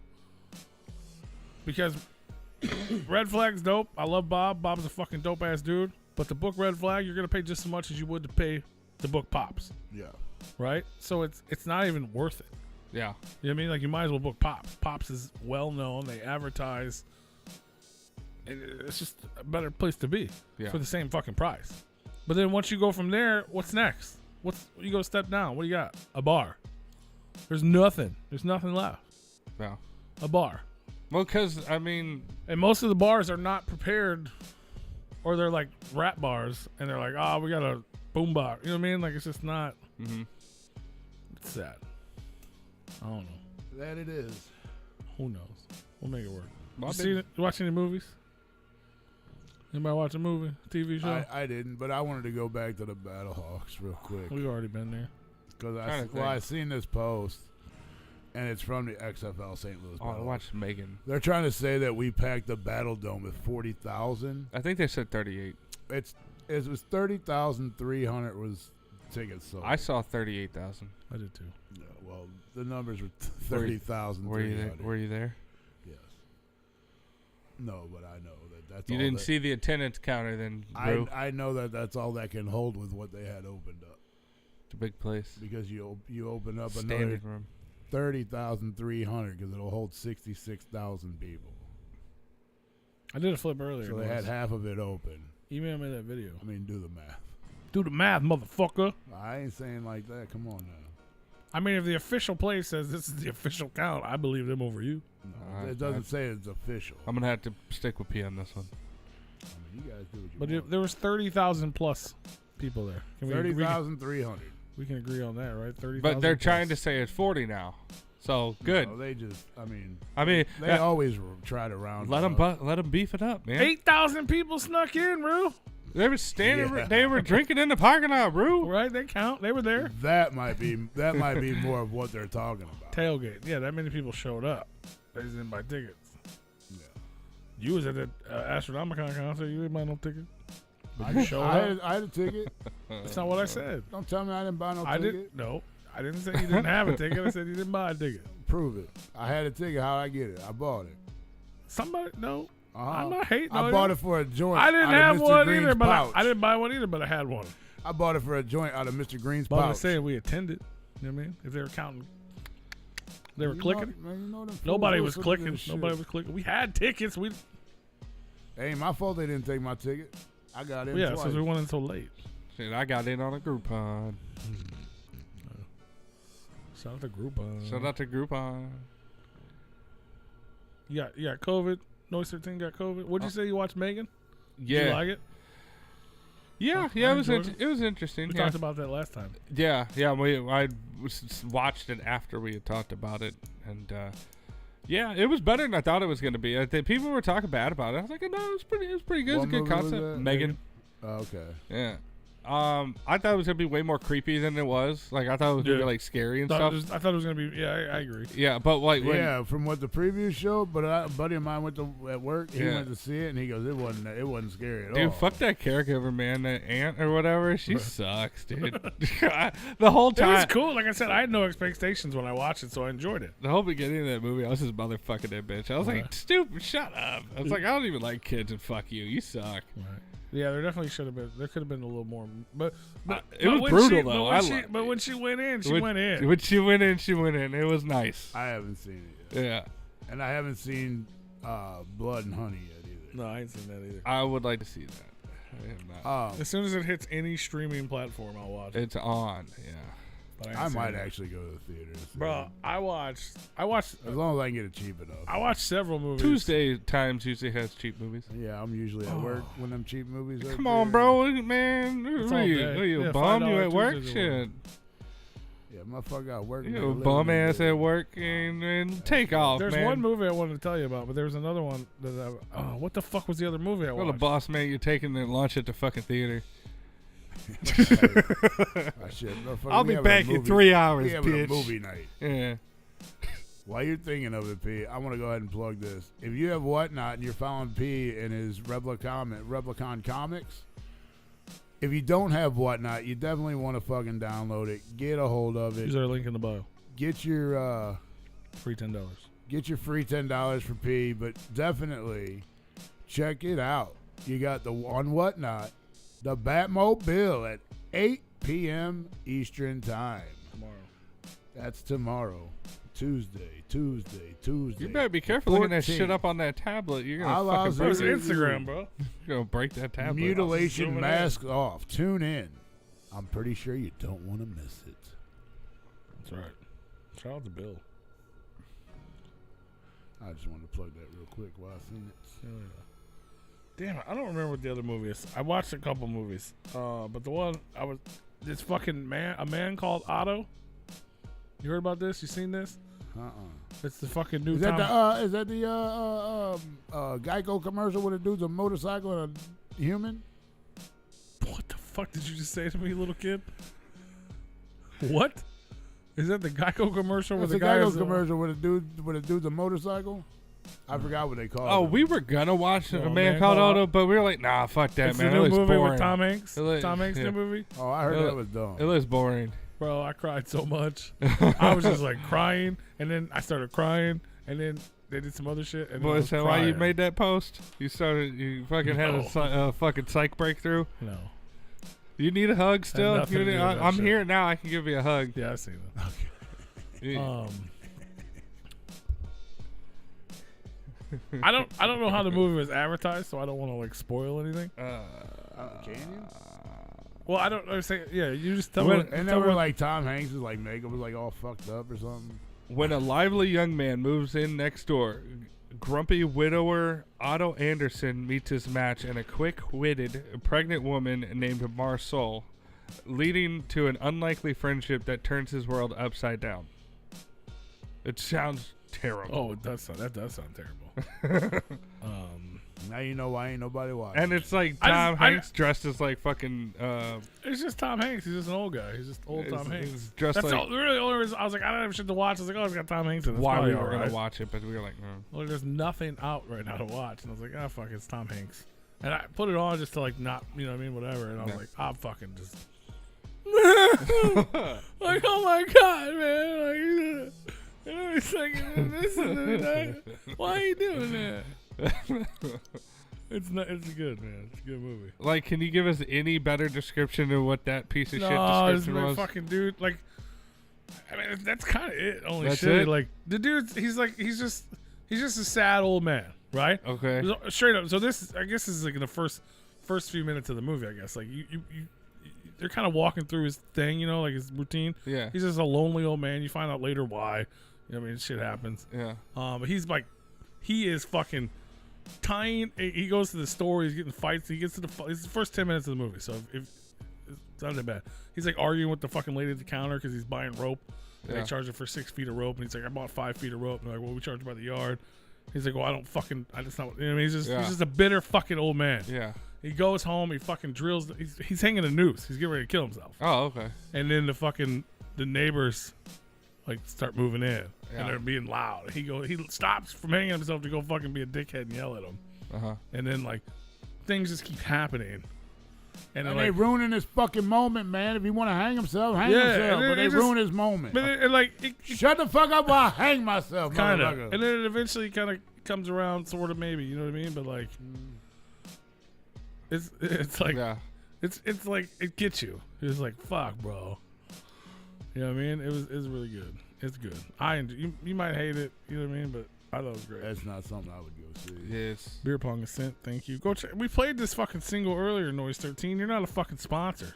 Because Red Flag's dope. I love Bob. Bob's a fucking dope ass dude. But to book Red Flag, you're gonna pay just as much as you would to pay to book Pops, Yeah. right? So it's not even worth it. Yeah. You know what I mean? Like, you might as well book Pops. Pops is well known. They advertise. It's just a better place to be for the same fucking price. But then once you go from there, what's next? You go step down. What do you got? A bar. There's nothing. There's nothing left. Yeah. A bar. Well, because I mean, And most of the bars are not prepared, or they're like rap bars, and they're like, oh, we got a boombox. You know what I mean? Like, it's just not. It's sad. I don't know. That it is. Who knows? We'll make it work. Well, You watch any movies? Anybody watch a movie, TV show? I didn't, but I wanted to go back to the Battlehawks real quick. We've already been there. Because I seen this post, and it's from the XFL St. Louis. I watched Megan. They're trying to say that we packed the Battle Dome with 40,000. I think they said 38. It was 30,300 was tickets sold. I saw 38,000. I did too. Yeah, well, the numbers were 30,000. Were you there? Were you there? Yes. No, but I know that's. You all didn't see the attendance counter, then, bro. I know that's all that can hold with what they had opened up. It's a big place. Because you open up Standing another room. 30,300 because it'll hold 66,000 people. I did a flip earlier. So they had half of it open. Email me that video. I mean, do the math. Do the math, motherfucker. I ain't saying like that. Come on now. I mean, if the official place says this is the official count, I believe them over you. No, it doesn't say it's official. I'm gonna have to stick with P on this one. I mean, you guys do what you But want. there was 30,000 plus people there. 30,300. We can agree on that, right? 30,000. But they're trying to say it's 40 now. So good. No, they just. I mean, they yeah, always try to round. let it them up. let them beef it up, man. 8,000 people snuck in, bro. They were standing. Yeah. They were drinking in the parking lot, bro. Right? They count. They were there. That might be more of what they're talking about. Tailgate. Yeah, that many people showed up. They just didn't buy tickets. Yeah. You was at the Astronomicon concert. You didn't buy no ticket. But you showed up. I had a ticket. That's not what I said. Don't tell me I didn't buy no ticket. I didn't say you didn't have a ticket. I said you didn't buy a ticket. Prove it. I had a ticket. How'd I get it? I bought it. Somebody, no. Uh-huh. I'm not hating. I bought it for a joint. I didn't out of have Mr. one Green's either, but pouch. I didn't buy one either, but I had one. I bought it for a joint out of Mr. Green's But I'm pouch. saying we attended. You know what I mean? If they were counting, they were You clicking. know, man, you know them Nobody fools was listen to clicking. this shit. Nobody was clicking. We had tickets. We It ain't my fault they didn't take my ticket. I got in yeah, twice. since we went in so late. Shit, I got in on a Groupon. Shout out to Groupon. Shout out to Groupon. You got COVID. Noise 13 got COVID. What'd you say you watched Megan? Yeah. Did you like it? Yeah, I it was enjoyed it was interesting. We Yeah. talked about that last time. Yeah. Watched it after we had talked about it, and yeah, it was better than I thought it was going to be. I think people were talking bad about it. I was like, no, it was pretty good. It was What a good movie was concept. that? Megan. Oh, okay. Yeah. I thought it was gonna be way more creepy than it was. Like I thought it was gonna be like scary and stuff. I thought it was gonna be. Yeah, I agree. Yeah, but like when, Yeah, from what the preview showed, but a buddy of mine went to at work. He Yeah. went to see it, and he goes, "It wasn't scary at all." dude, fuck that caregiver, man. That aunt or whatever, she sucks, dude. The whole It was time, cool. Like I said, I had no expectations when I watched it, so I enjoyed it. the whole beginning of that movie, I was just motherfucking that bitch. I was like, stupid, shut up. I was like, I don't even like kids, and fuck you, you suck. Right. Yeah, there definitely should have been. There could have been a little more, but it was when brutal she, though. But when she went in, she went in. When she went in, she went in. It was nice. I haven't seen it yet, Yeah, and I haven't seen Blood and Honey yet either. No, I ain't seen that either. I would like to see that. I have not. As soon as it hits any streaming platform, I'll watch it. It's on. Yeah. But ain't I seen might it. actually go to the theater. to see Bro, it. I watched. as long as I can get it cheap enough. I watched several movies. Tuesday times usually has cheap movies. Yeah, I'm usually at work when them cheap movies. Come on, bro, man. It's What all are you, day. what are you Yeah, a bum? You $5 at work? Tuesdays Shit. Yeah, motherfucker got work. You a bum ass at work and take off, There's man. one movie I wanted to tell you about, but there was another one that what the fuck was the other movie I What a watched? boss man you're taking their lunch at the fucking theater. I'll be back in 3 hours, We having a bitch. movie night. Yeah. While you're thinking of it, P, I want to go ahead and plug this. If you have Whatnot and you're following P in his Replicon comics, if you don't have Whatnot, you definitely want to fucking download it. Get a hold of it. Use our link in the bio. Get your Free $10. get your free $10 for P, but definitely check it out. You got on Whatnot, the Batmobile at 8 p.m. Eastern Time. Tomorrow. That's tomorrow. Tuesday. You better be careful looking that 14th. shit up on that tablet. You're gonna Allows fucking break, It's Ooh. Instagram, bro. you're gonna break that tablet. Mutilation Zoom it mask off. Tune in. I'm pretty sure you don't want to miss it. That's right. Shout out to Bill. I just wanted to plug that real quick while I seen it. Damn it, I don't remember what the other movie is. I watched a couple movies, but the one this fucking a man called Otto. You heard about this? You seen this? It's the fucking new. Is that the Geico commercial where the dude's a motorcycle and a human? What the fuck did you just say to me, little kid? What? Is that the Geico commercial? It's where a the guy Geico is commercial where the dude's a motorcycle. I forgot what they called it. Oh, we were gonna watch Oh, A Man Called Otto, but we were like, nah, fuck that, It's man. the It new looks movie boring. with Tom Hanks. It look- Tom Hanks yeah. new movie. Oh, I heard It- that was dumb. It looks boring. Bro, I cried so much. I was just like crying, and then I started crying, and then they did some other shit. And then I Boy, is was that why you crying. made that post? You fucking had a fucking psych breakthrough? No. You need a hug still? nothing to do with that I'm shit. here now. I can give you a hug. Yeah, I seen it. Yeah. I don't know how the movie was advertised, so I don't want to like spoil anything. Can you? Well, I don't understand. Yeah, you just tell When, me. and tell then me- like Tom Hanks' like makeup was like all fucked up or something. When a lively young man moves in next door, grumpy widower Otto Anderson meets his match and a quick-witted pregnant woman named Marsol, leading to an unlikely friendship that turns his world upside down. It sounds terrible. Oh, that does sound terrible. Now you know why ain't nobody watching. And it's like I Tom just- I- Hanks dressed as like fucking. It's just Tom Hanks. He's just an old guy. He's just old Tom Hanks. He's dressed That's like. really the only reason I was like, I don't have shit to watch. I was like, oh, it's got Tom Hanks in it. It's Why we probably were all right. gonna watch it, but we were like, no. Well, there's nothing out right now to watch, and I was like, ah, fuck, it's Tom Hanks. And I put it on just to like not, you know what I mean, whatever. And I was Yeah. like, I'm fucking just. Like, oh my god, man! Like, it's like this and that. Why are you doing that? It's not. It's good, man. It's a good movie. Like, can you give us any better description of what that piece of shit No, this description was? fucking dude. Like, I mean, that's kind of it. Only That's shit. it? Like the dude, he's just a sad old man, right? Okay. So, straight up. So this, I guess, is like in the first few minutes of the movie. I guess like you they're kind of walking through his thing, you know, like his routine. Yeah. He's just a lonely old man. You find out later why. You know what I mean? Shit happens. Yeah. But he's like, he is fucking tying. He goes to the store. He's getting fights. He gets to it's the first 10 minutes of the movie. So if it's not that bad. He's like arguing with the fucking lady at the counter because he's buying rope. And Yeah. they charge him for 6 feet of rope. And he's like, I bought 5 feet of rope. And they're like, well, we charge by the yard. He's like, well, I just not. You know what I mean? He's just a bitter fucking old man. Yeah. He goes home. He fucking drills. He's hanging a noose. He's getting ready to kill himself. Oh, okay. And then the neighbors like start moving in, Yeah. and they're being loud. He stops from hanging himself to go fucking be a dickhead and yell at them. And then like things just keep happening. And they ruining his fucking moment, man. If he want to hang himself, hang Yeah, himself. and But they it just- ruin his moment. but it Shut the fuck up while I hang myself, kind of, motherfucker. and then it eventually kind of comes around, sort of, maybe, you know what I mean? But like, it's like Yeah. it's like it gets you. It's like, fuck, bro. You know what I mean? It was really good. It's good. You might hate it, you know what I mean? But I thought it was great. That's not something I would go see. Yes. Beer pong is sent. Thank you. Go check. We played this fucking single earlier, Noise 13. You're not a fucking sponsor.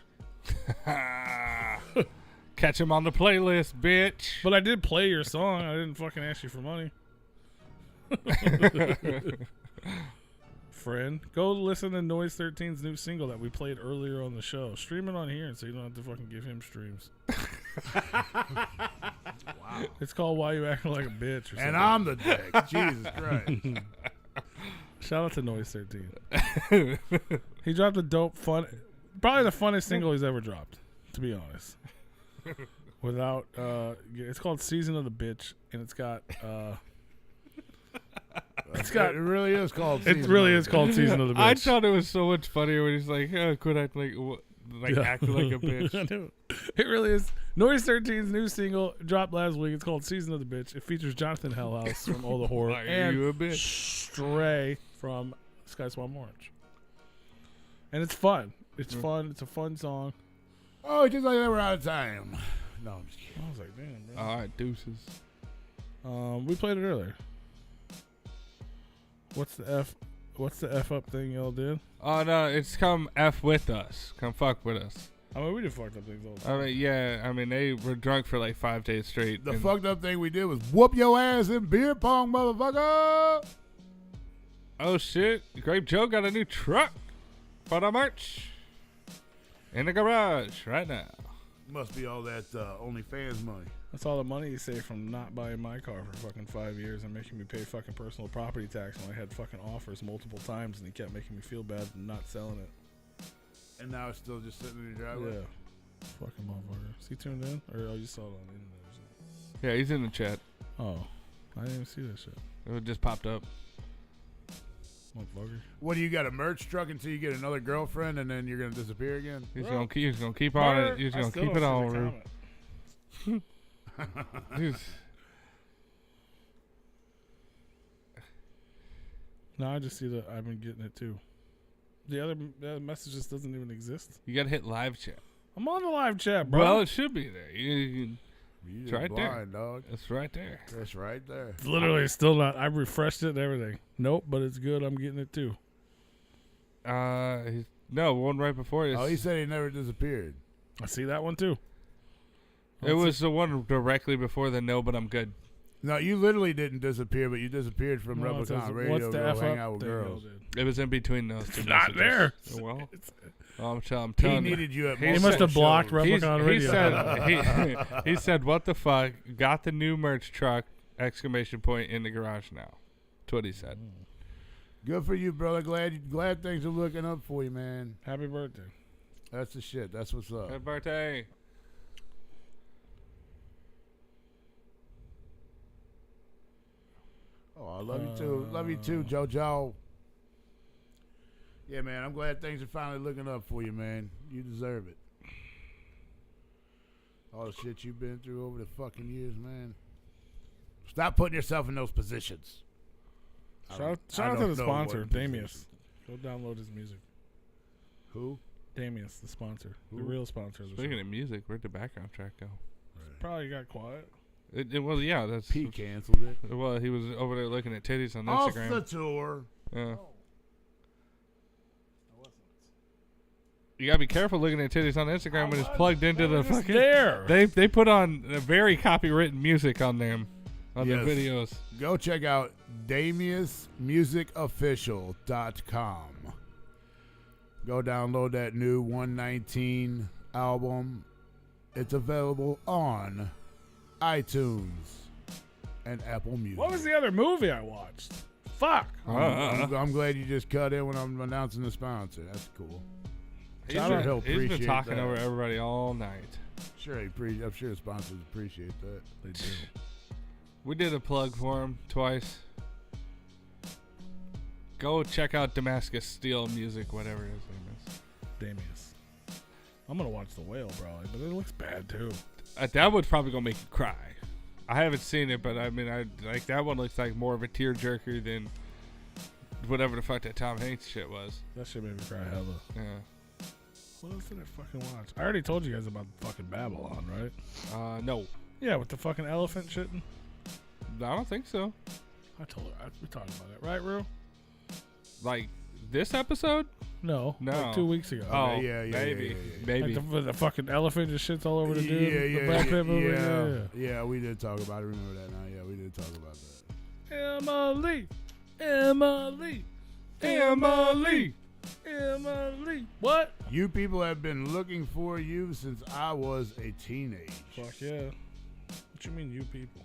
Catch him on the playlist, bitch. But I did play your song. I didn't fucking ask you for money. Friend, go listen to Noise 13's new single that we played earlier on the show. Stream it on here so you don't have to fucking give him streams. Wow. It's called Why You Acting Like a Bitch or something. And I'm the dick. Jesus Christ. Shout out to Noise 13. He dropped a dope, probably the funnest single he's ever dropped, to be honest. Without, it's called Season of the Bitch, and it's got, It really is called it really is called Season of the Bitch. I thought it was so much funnier when he's like, oh, quit acting like acting like a bitch. I know. It really is. Noise 13's new single dropped last week. It's called Season of the Bitch. It features Jonathan Hellhouse from All the Horror Why are and you a bitch? Stray from Sky Swamp Orange. And it's fun. It's fun. It's a fun song. Oh, just like they were out of time. No, I'm just kidding. I was like, damn, bro. All right, deuces. We played it earlier. What's the F up thing y'all did? Oh no, it's come F with us. Come fuck with us. I mean, we did fucked up things all the time. I mean, yeah. I mean, they were drunk for like 5 days straight. The and- fucked up thing we did was whoop your ass in beer pong, motherfucker. Oh shit! Grape Joe got a new truck for the merch in the garage right now. Must be all that OnlyFans money. That's all the money you save from not buying my car for fucking 5 years and making me pay fucking personal property tax when I had fucking offers multiple times and he kept making me feel bad and not selling it. And now it's still just sitting in your driveway. Yeah. Fucking motherfucker. Is he tuned in? Or you saw it on the internet or something? Yeah, he's in the chat. Oh. I didn't even see that shit. It just popped up. Motherfucker. What do you got, a merch truck until you get another girlfriend and then you're gonna disappear again? He's Bro. gonna keep on it. He's I gonna still keep don't it see on. the Rube. comment. He's- No, I just see that I've been getting it too. The other message just doesn't even exist. You gotta hit live chat. I'm on the live chat, bro. Well, it should be there. You It's right there. blind, dog. It's right there. That's right there. It's literally still not. I refreshed it and everything. Nope, but it's good. I'm getting it too. No, one right before it. Oh, he said he never disappeared. I see that one too. It was the one directly before the no, but I'm good. No, you literally didn't disappear, but you disappeared from No, it says, Replicon Radio what's to the go F hang up out with thing girls. y'all did? It was in between those two. It's not there. Well, It's- I'm telling He you. needed you at He He multiple must have blocked shows. Replicon He Radio. said, he said, what the fuck? Got the new merch truck, ! In the garage now. That's what he said. Good for you, brother. Glad things are looking up for you, man. Happy birthday. That's the shit. That's what's up. Happy birthday. Oh, I love you too. Love you too, JoJo. Yeah, man. I'm glad things are finally looking up for you, man. You deserve it. All the shit you've been through over the fucking years, man. Stop putting yourself in those positions. Shout out to the sponsor, Damius. Go download his music. Who? Damius, the sponsor. Who? The real sponsor of the Speaking show. of music, where'd the background track go? Probably got quiet. It was, yeah, that's... P canceled it. Well, he was over there looking at titties on Off Instagram. the tour. Yeah. You gotta be careful looking at titties on Instagram when it's plugged into the fucking... There. They put on very copywritten music on them, on Yes. their videos. Go check out DamiusMusicOfficial.com. Go download that new 119 album. It's available on iTunes and Apple Music. What was the other movie I watched? Fuck. I'm glad you just cut in when I'm announcing the sponsor. That's cool. He's I'm sure been, he'll he's been appreciate talking that. over everybody all night. I'm sure the sponsors appreciate that. They do. We did a plug for him twice. Go check out Damascus Steel Music, whatever his name is. Damius. I'm gonna watch The Whale, probably, but it looks bad too. That one's probably gonna make you cry. I haven't seen it, but I mean, I like that one. Looks like more of a tearjerker than whatever the fuck that Tom Hanks shit was. That shit made me cry hella. Yeah. What else did I fucking watch? I already told you guys about fucking Babylon, right? No, Yeah, with the fucking elephant shitting. I don't think so. I told her. We talked about it, right, Rue? Like this episode? No. No. Like 2 weeks ago. Oh, yeah, maybe, yeah. maybe. Like the fucking elephant just shits all over the dude. The Brad Pitt movie. Yeah, we did talk about it. Remember that now? Yeah, we did talk about that. Emily. What? You people have been looking for you since I was a teenage. Fuck yeah. What you mean, you people?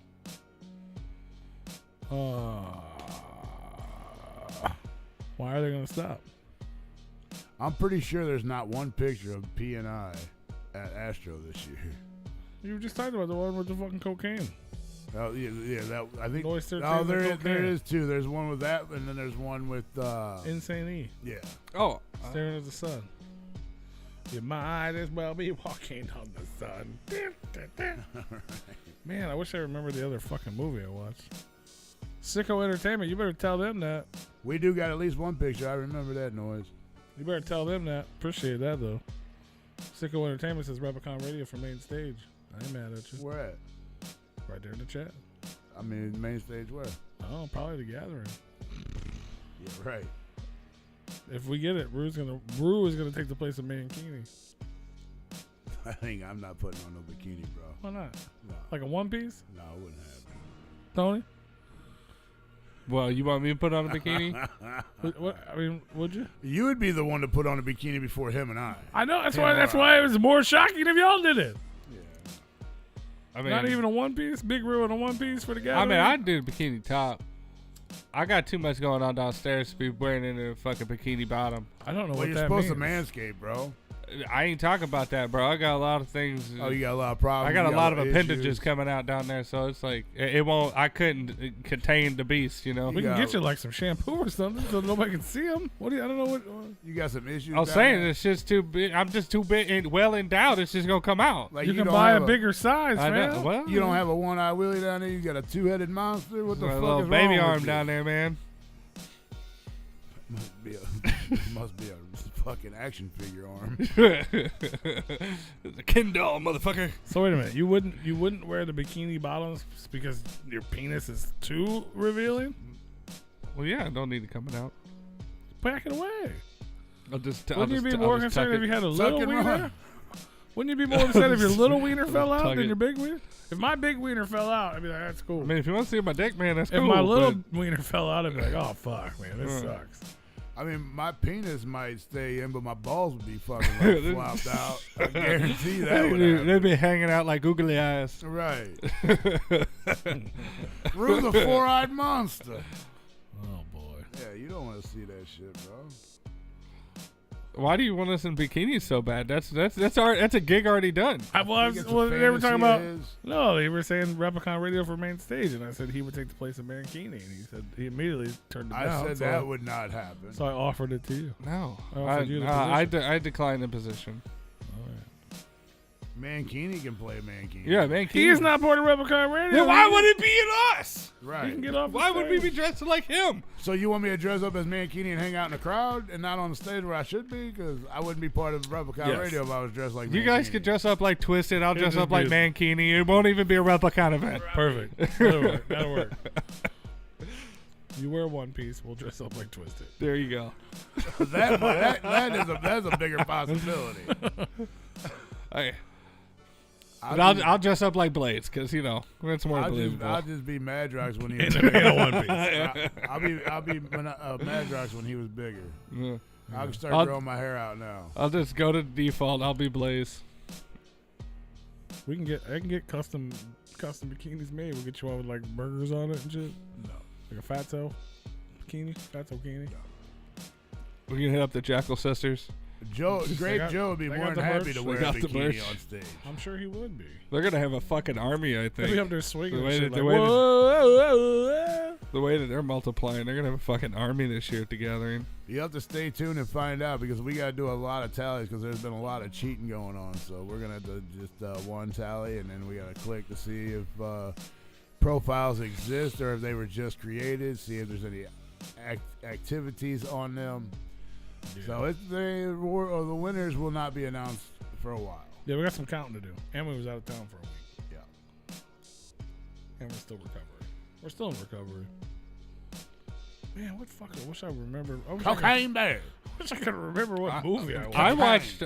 Why are they gonna stop? I'm pretty sure there's not one picture of P and I at Astro this year. You were just talking about the one with the fucking cocaine. Oh yeah, that I think. Noise 13 Oh, with there cocaine. is two. There's one with that, and then there's one with Insane E. yeah. Oh, Staring at the sun. You might as well be walking on the sun. Man, I wish I remembered the other fucking movie I watched. Sicko Entertainment, you better tell them that. We do got at least one picture. I remember that noise. You better tell them that. Appreciate that, though. Sicko Entertainment says Replicon Radio for main stage. I ain't mad at you. Where at? Right there in the chat. I mean, main stage where? Oh, probably the gathering. Yeah, right. If we get it, Rue is gonna take the place of Mankini. I think I'm not putting on no bikini, bro. Why not? No, Like a one piece, no, I wouldn't have. Tony? well, you want me to put on a bikini? What? I mean, would you? You would be the one to put on a bikini before him and I. I know. That's Him why. or That's I. why it was more shocking if y'all did it. Yeah. I mean, Not even a one piece. Big Rue in a one piece for the gathering. I mean, I'd do a bikini top. I got too much going on downstairs to be wearing in a fucking bikini bottom. I don't know Well, what you're that supposed means. to manscape, bro. I ain't talking about that, bro. I got a lot of things. Oh, you got a lot of problems. I got You a lot of issues. appendages coming out down there, so it's like it won't. I couldn't contain the beast, you know. We You can got- get you like some shampoo or something so nobody can see them. What do you? I don't know what. You got some issues. I was down saying there? it's just too big. I'm just too big and well endowed. It's just gonna come out. Like You can don't buy have a bigger size, I man. know. Well, You don't have a one-eye Willie down there. You got a two-headed monster. What the a fuck little is baby wrong arm with you? down there, man. Must be a fucking action figure arm. It's a Ken doll, motherfucker. So wait a minute. You wouldn't wear the bikini bottoms because your penis is too revealing? Well, yeah, I don't need it coming out. Pack it away. I'll just. Wouldn't you be more concerned if you had a Tuck little and wiener? run. Wouldn't you be more upset if your little wiener fell out Tuck than it. your big wiener? If my big wiener fell out, I'd be like, that's cool. I mean, if you want to see my dick, man, that's if cool. my little but- wiener fell out, I'd be like, oh fuck, man, this sucks. I mean, my penis might stay in, but my balls would be fucking like flopped out. I guarantee that would happen. They'd be hanging out like googly eyes. Right. Rue the four-eyed monster. Yeah, you don't want to see that shit, bro. Why do you want us in bikinis so bad? That's a gig already done. They were talking about. His. No, they were saying Replicon Radio for main stage, and I said he would take the place of Mankini, and he said he immediately turned it down. I said that would not happen. So I offered it to you. No, I offered you the position. I declined the position. Mankini can play Mankini. Yeah, Mankini. He is not part of Replicon Radio. Then why would it be in us? Right. He can get off the Why would we stage. be dressed like him? So you want me to dress up as Mankini and hang out in the crowd and not on the stage where I should be? Because I wouldn't be part of Replicon Yes. Radio if I was dressed like You Mankini. guys could dress up like Twisted. I'll dress just up like be- Mankini. It won't even be a Replicon event. Perfect. That'll work. That'll work. You wear one piece, we'll dress up like Twisted. There you go. That's a bigger possibility. Hey. But I'll dress up like Blades because that's more believable. I'll just be Madrox when he was In bigger. a one piece. I'll be Madrox when he was bigger. Yeah. I can start growing my hair out now. I'll just go to default. I'll be Blaze. I can get custom bikinis made. We'll get you one with like burgers on it and shit. No. Like a fatso bikini. We can hit up the Jackal Sisters. Joe would be they more got than the happy merch. to They wear a got the merch. bikini on stage. I'm sure he would be. They're gonna have a fucking army, I He'll think. be up there swinging. The and way shit that- like, the way that- whoa. The way that they're multiplying, they're gonna have a fucking army this year at the gathering. You have to stay tuned and find out because we got to do a lot of tallies because there's been a lot of cheating going on. So we're going to have to just one tally and then we got to click to see if profiles exist or if they were just created, see if there's any activities on them. Yeah. So the winners will not be announced for a while. Yeah, we got some counting to do. And we was out of town for a week. Yeah. And we're still recovering. We're still in recovery. Man, what fuck? I wish I remembered. Cocaine Bear. I wish I could remember what movie I watched. I watched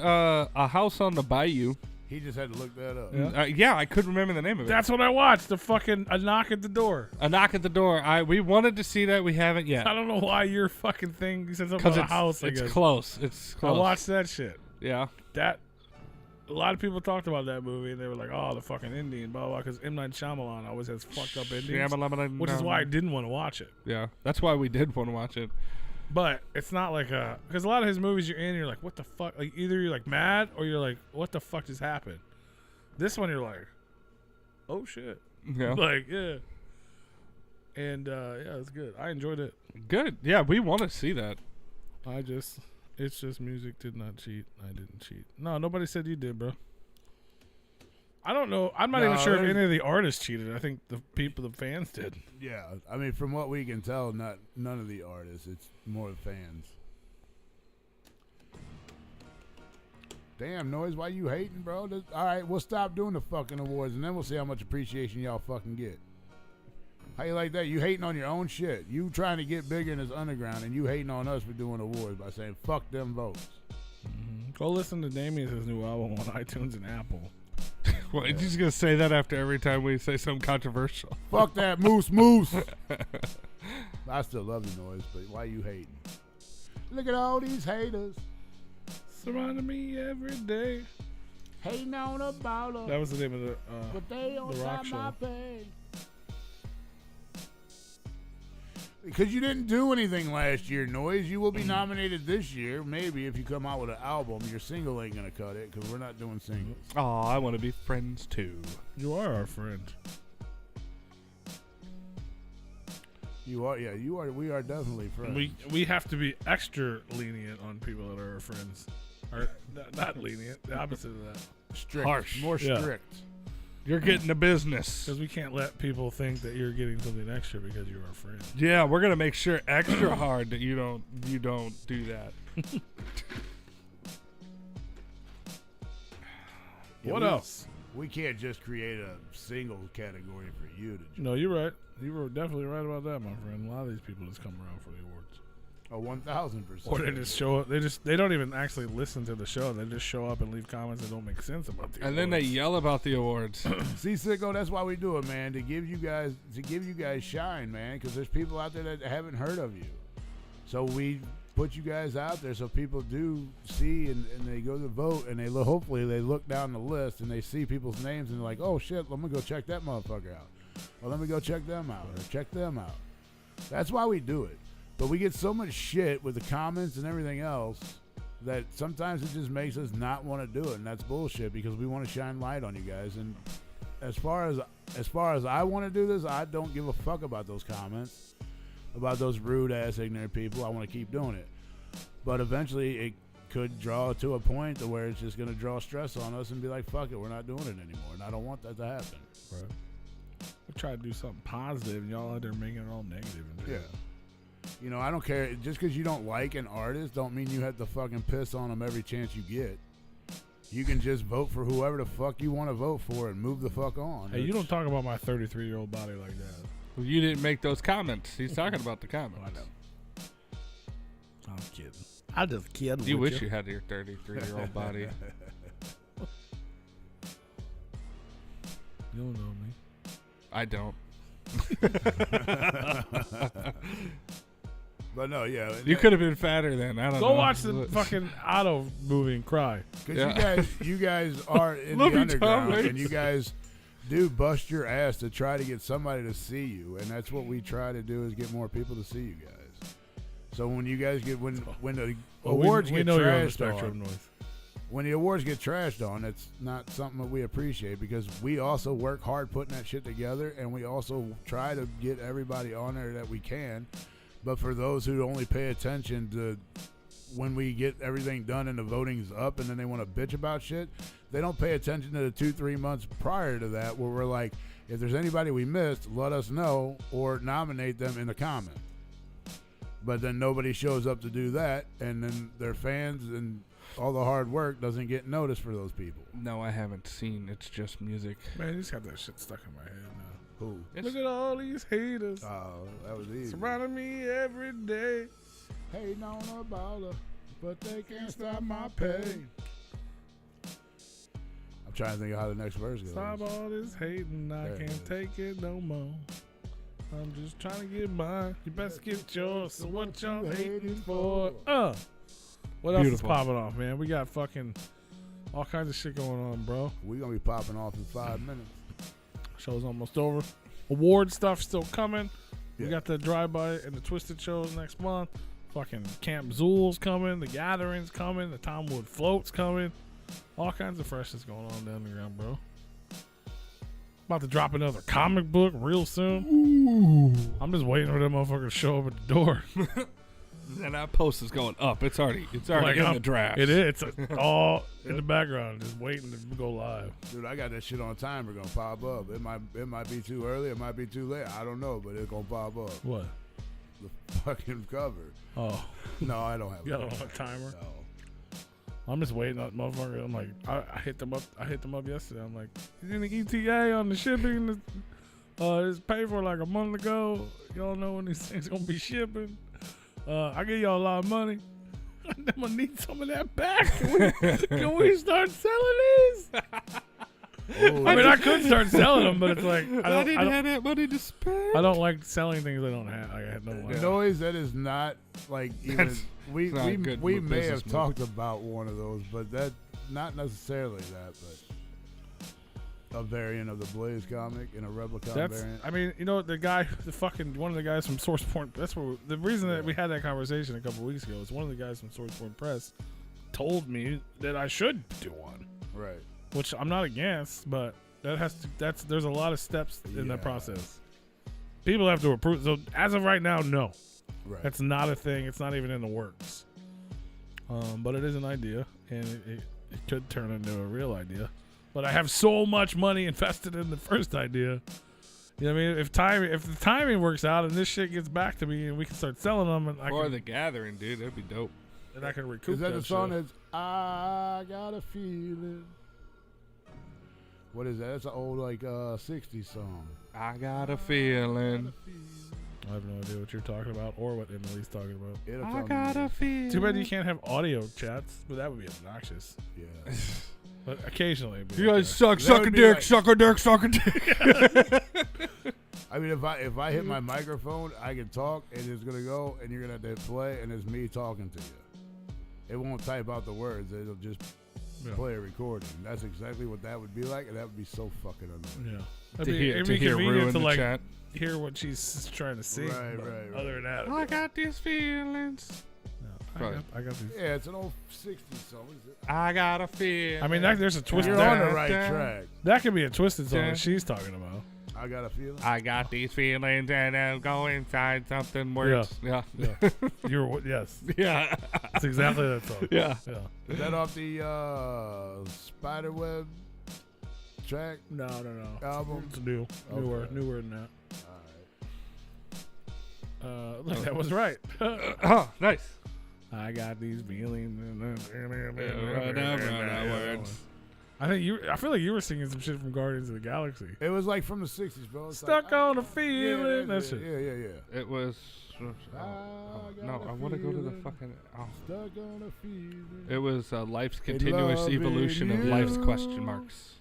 A House on the Bayou. He just had to look that up. Yeah. Yeah, I couldn't remember the name of it. That's what I watched. The fucking A Knock at the Door. A Knock at the Door. We wanted to see that. We haven't yet. I don't know why your fucking thing. You said something Because about a house. I it's guess. close. It's I close. watched that shit. Yeah. That. A lot of people talked about that movie and they were like, "Oh, the fucking Indian, blah blah." Because M. Night Shyamalan always has fucked up Indians, which is why I didn't want to watch it. Yeah, that's why we did want to watch it. But it's not like because a lot of his movies you're in, you're like, what the fuck? Like either you're like mad or you're like, what the fuck just happened? This one you're like, oh shit, Yeah. like yeah. And yeah, it's good. I enjoyed it. Good. Yeah, we want to see that. It's just music did not cheat. I didn't cheat. No, nobody said you did, bro. I don't know. I'm not even sure if any of the artists cheated. I think the fans did. Yeah, I mean, from what we can tell, none of the artists. It's more the fans. Damn, Noise, why you hating, bro? All right, we'll stop doing the fucking awards, and then we'll see how much appreciation y'all fucking get. How you like that? You hating on your own shit. You trying to get bigger in this underground, and you hating on us for doing awards by saying, fuck them votes. Mm-hmm. Go listen to Damien's new album on iTunes and Apple. Well, you're just going to say that after every time we say something controversial. Fuck that moose. I still love the Noise, but why you hating? Look at all these haters. Surrounding me every day. Hating on about us. That was the name of But they don't The Rock got my Show. pay. Because you didn't do anything last year, Noise. You will be nominated this year. Maybe if you come out with an album, your single ain't going to cut it because we're not doing singles. Oh, I want to be friends too. You are our friend. You are, yeah, you are. We are definitely friends. We have to be extra lenient on people that are our friends. Or not lenient, the opposite of that. strict, harsh. more Yeah. strict. You're getting the business. Because we can't let people think that you're getting something extra because you're our friend. Yeah, we're gonna make sure extra hard that you don't do that. Yeah, What we- else? We can't just create a single category for you to. No, you're right. You were definitely right about that, my friend. A lot of these people just come around for the awards. Oh, 1,000%. Or they just show up. They don't even actually listen to the show. They just show up and leave comments that don't make sense about the And then they awards. yell about the awards. See, Sicko, that's why we do it, man. To give you guys shine, man. Because there's people out there that haven't heard of you. So we put you guys out there so people do see and they go to vote and hopefully they look down the list and they see people's names and they're like, oh shit, let me go check that motherfucker out. Or let me go check them out or check them out. That's why we do it. But we get so much shit with the comments and everything else that sometimes it just makes us not want to do it, and that's bullshit because we want to shine light on you guys. And as far as I want to do this, I don't give a fuck about those comments, about those rude ass ignorant people. I want to keep doing it, but eventually it could draw to a point to where it's just going to draw stress on us and be like, fuck it, we're not doing it anymore, and I don't want that to happen. Right. We try to do something positive, and y'all out there making it all negative. Yeah. You know, I don't care. Just because you don't like an artist don't mean you have to fucking piss on them every chance you get. You can just vote for whoever the fuck you want to vote for and move the fuck on. Hey, you don't talk about my 33-year-old body like that. Well, you didn't make those comments. He's talking about the comments. I know. I'm kidding. I just kidding. You wish you had your 33-year-old body. You don't know me. I don't. But no, yeah. You could have been fatter then. I don't know. Go watch the fucking Otto movie and cry. Because you guys are in the underground, and you guys do bust your ass to try to get somebody to see you, and that's what we try to do is get more people to see you guys. So when you guys get when the awards get trashed on, when the awards get trashed on, it's not something that we appreciate because we also work hard putting that shit together, and we also try to get everybody on there that we can. But for those who only pay attention to when we get everything done and the voting's up and then they want to bitch about shit, they don't pay attention to the 2-3 months prior to that where we're like, if there's anybody we missed, let us know or nominate them in the comment. But then nobody shows up to do that, and then their fans and all the hard work doesn't get noticed for those people. No, I haven't seen It's Just Music. Man, you just got that shit stuck in my head now. Who? Look at all these haters. Oh, that was easy. Surrounding me every day. Hating on a baller, but they can't stop my pain. I'm trying to think of how the next verse goes. Stop all this hating, I can't take it no more. I'm just trying to get mine. You best get yours. So what y'all hating for? What else is popping off, man? We got fucking all kinds of shit going on, bro. We're going to be popping off in 5 minutes. Show's almost over. Award stuff still coming. Yeah. We got the drive-by and the Twisted shows next month. Fucking Camp Zool's coming. The Gathering's coming. The Tomwood Float's coming. All kinds of freshness going on down the ground, bro. About to drop another comic book real soon. Ooh. I'm just waiting for that motherfucker to show up at the door. And that post is going up. It's already like in the draft. It is. It's all in the background, just waiting to go live. Dude, I got that shit on timer gonna pop up. It might be too early. It might be too late. I don't know, but it's gonna pop up. What? The fucking cover. Oh. No, I don't have. You got it on a timer? No. I'm just waiting on that motherfucker. I'm like, I hit them up yesterday. I'm like, is any ETA on the shipping? It's paid for like a month ago. Y'all know when these things gonna be shipping. I give y'all a lot of money. I'm gonna need some of that back. Can we start selling these? I mean, I could start selling them, but it's like I didn't have that money to spend. I don't like selling things I don't have. I had no money. Noise that is not like even we may have move. talked about one of those, but that not necessarily that, but a variant of the Blaze comic and a Replicon variant. I mean, you know, one of the guys from Source Point. That's where the reason that we had that conversation a couple weeks ago is one of the guys from Source Point Press told me that I should do one. Right. Which I'm not against, but there's a lot of steps in that process. People have to approve. So as of right now, no. Right. That's not a thing. It's not even in the works. But it is an idea, and it could turn into a real idea. But I have so much money invested in the first idea. You know what I mean? If the timing works out and this shit gets back to me and we can start selling them, and The Gathering, dude, that'd be dope. And I can recoup. Is that the song shit. that's I Got a Feeling? What is that? That's an old 60s song. I got a feeling. I have no idea what you're talking about or what Emily's talking about. I got a feeling. Too bad you can't have audio chats, but that would be obnoxious. Yeah. But occasionally, you guys suck a dick, like, suck a dick. I mean, if I hit my microphone, I can talk, and it's gonna go, and you're gonna have to play, and it's me talking to you. It won't type out the words. It'll just Yeah. play a recording. That's exactly what that would be like, and that would be so fucking annoying. Yeah. To It'd be hear convenient ruin to the like chat. hear what she's trying to sing. Right, but right. Other than that, I got these feelings. no, Right. I got these. Yeah, it's an old 60s song. What is it? I got a feeling. I mean, there's a twist. You're That, on the right track. that could be a twisted song Yeah. that she's talking about. I got a feeling. I got these feelings and I'm going inside something worse. Yeah. Yeah. Yes. Yeah. That's exactly that song. Yeah. Yeah. Is that off the Spiderweb track? No. Album? It's new. Newer than that. Alright. Look, that was right. Oh, nice. I got these feelings. Words. I feel like you were singing some shit from Guardians of the Galaxy. It was like from the 60s, bro. It's Stuck like, on a Yeah, feeling. that's That it. shit. Yeah. It was. got No, a I want to go to the feeling. fucking. Oh. Stuck on a feeling. It was life's continuous loving evolution of you. life's question marks.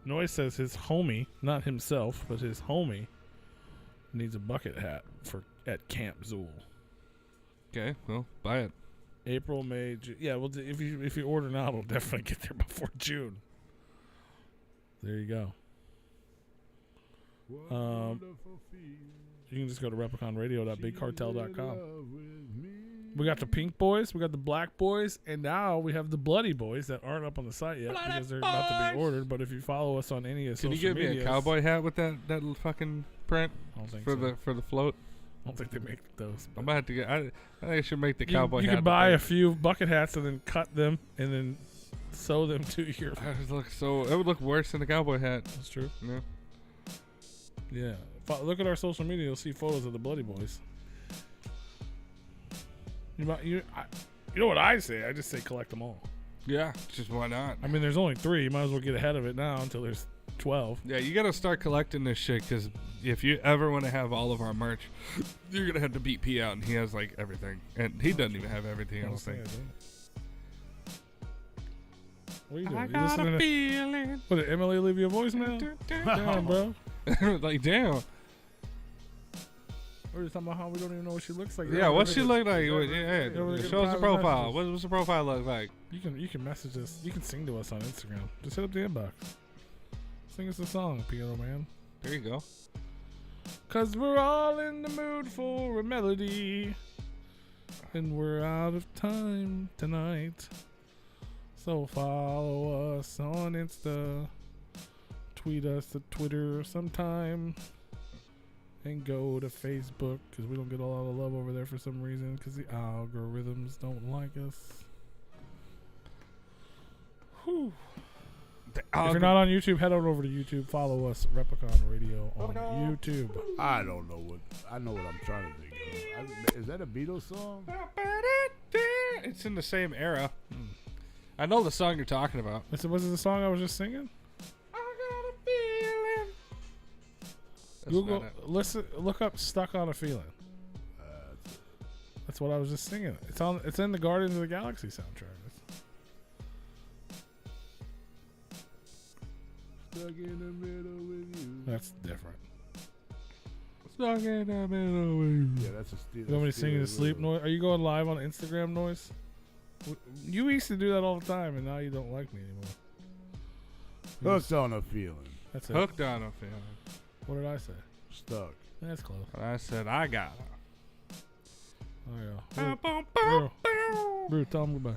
Noise says his homie, not himself, but his homie, needs a bucket hat at Camp Zool. Okay, well, buy it. April, May, June. Yeah, well, if you order now, it'll definitely get there before June. There you go. Wonderful feeling. You can just go to repliconradio.bigcartel.com. She in love with me. We got the pink boys, we got the black boys, and now we have the bloody boys that aren't up on the site yet because they're about to be ordered. But if you follow us on any of Can social you give me medias, a cowboy hat with that little fucking print I don't think for so. the float? I don't think they make those. I'm about to get. I think I should make the You, cowboy you hat. can buy a few bucket hats and then cut them and then sew them to your. That would look so. It would look worse than the cowboy hat. That's true. Yeah. Yeah. Look at our social media. You'll see photos of the bloody boys. You know what I say? I just say collect them all. Yeah. Just why not? I mean, there's only 3. You might as well get ahead of it now until there's 12. Yeah, you gotta start collecting this shit because if you ever want to have all of our merch, you're gonna have to beat P out, and he has like everything, and he doesn't even have everything. I don't think. What are you doing? I You got listening a to, feeling. what, did Emily leave you a voicemail? Damn, bro. Like damn. We're just talking about how we don't even know what she looks like. Yeah, what's she look like? Yeah, we're gonna Show us the private profile. messages. What's the profile look like? You can message us. You can sing to us on Instagram. Just hit up the inbox. Sing us a song, piano man. There you go. 'Cause we're all in the mood for a melody. And we're out of time tonight. So follow us on Insta. Tweet us at Twitter sometime. And go to Facebook because we don't get a lot of love over there for some reason because the algorithms don't like us. Whew. If you're not on YouTube, head on over to YouTube. Follow us, Replicon Radio on YouTube. I don't know what. I know what I'm trying to think of. Is that a Beatles song? It's in the same era. I know the song you're talking about. Was it the song I was just singing? I got a feeling. That's Google, not it. listen, look up "Stuck on a Feeling." That's what I was just singing. It's in the Guardians of the Galaxy soundtrack. Stuck in the middle with you. That's different. Stuck in the middle with you. Yeah, that's a steal. You want me to sing you to sleep, Noise? Are you going live on Instagram, Noise? You used to do that all the time, and now you don't like me anymore. Hooked on a feeling. That's it. Hooked on a feeling. What did I say? Stuck. That's close. I said I got Oh her. yeah. Brew, tell him goodbye.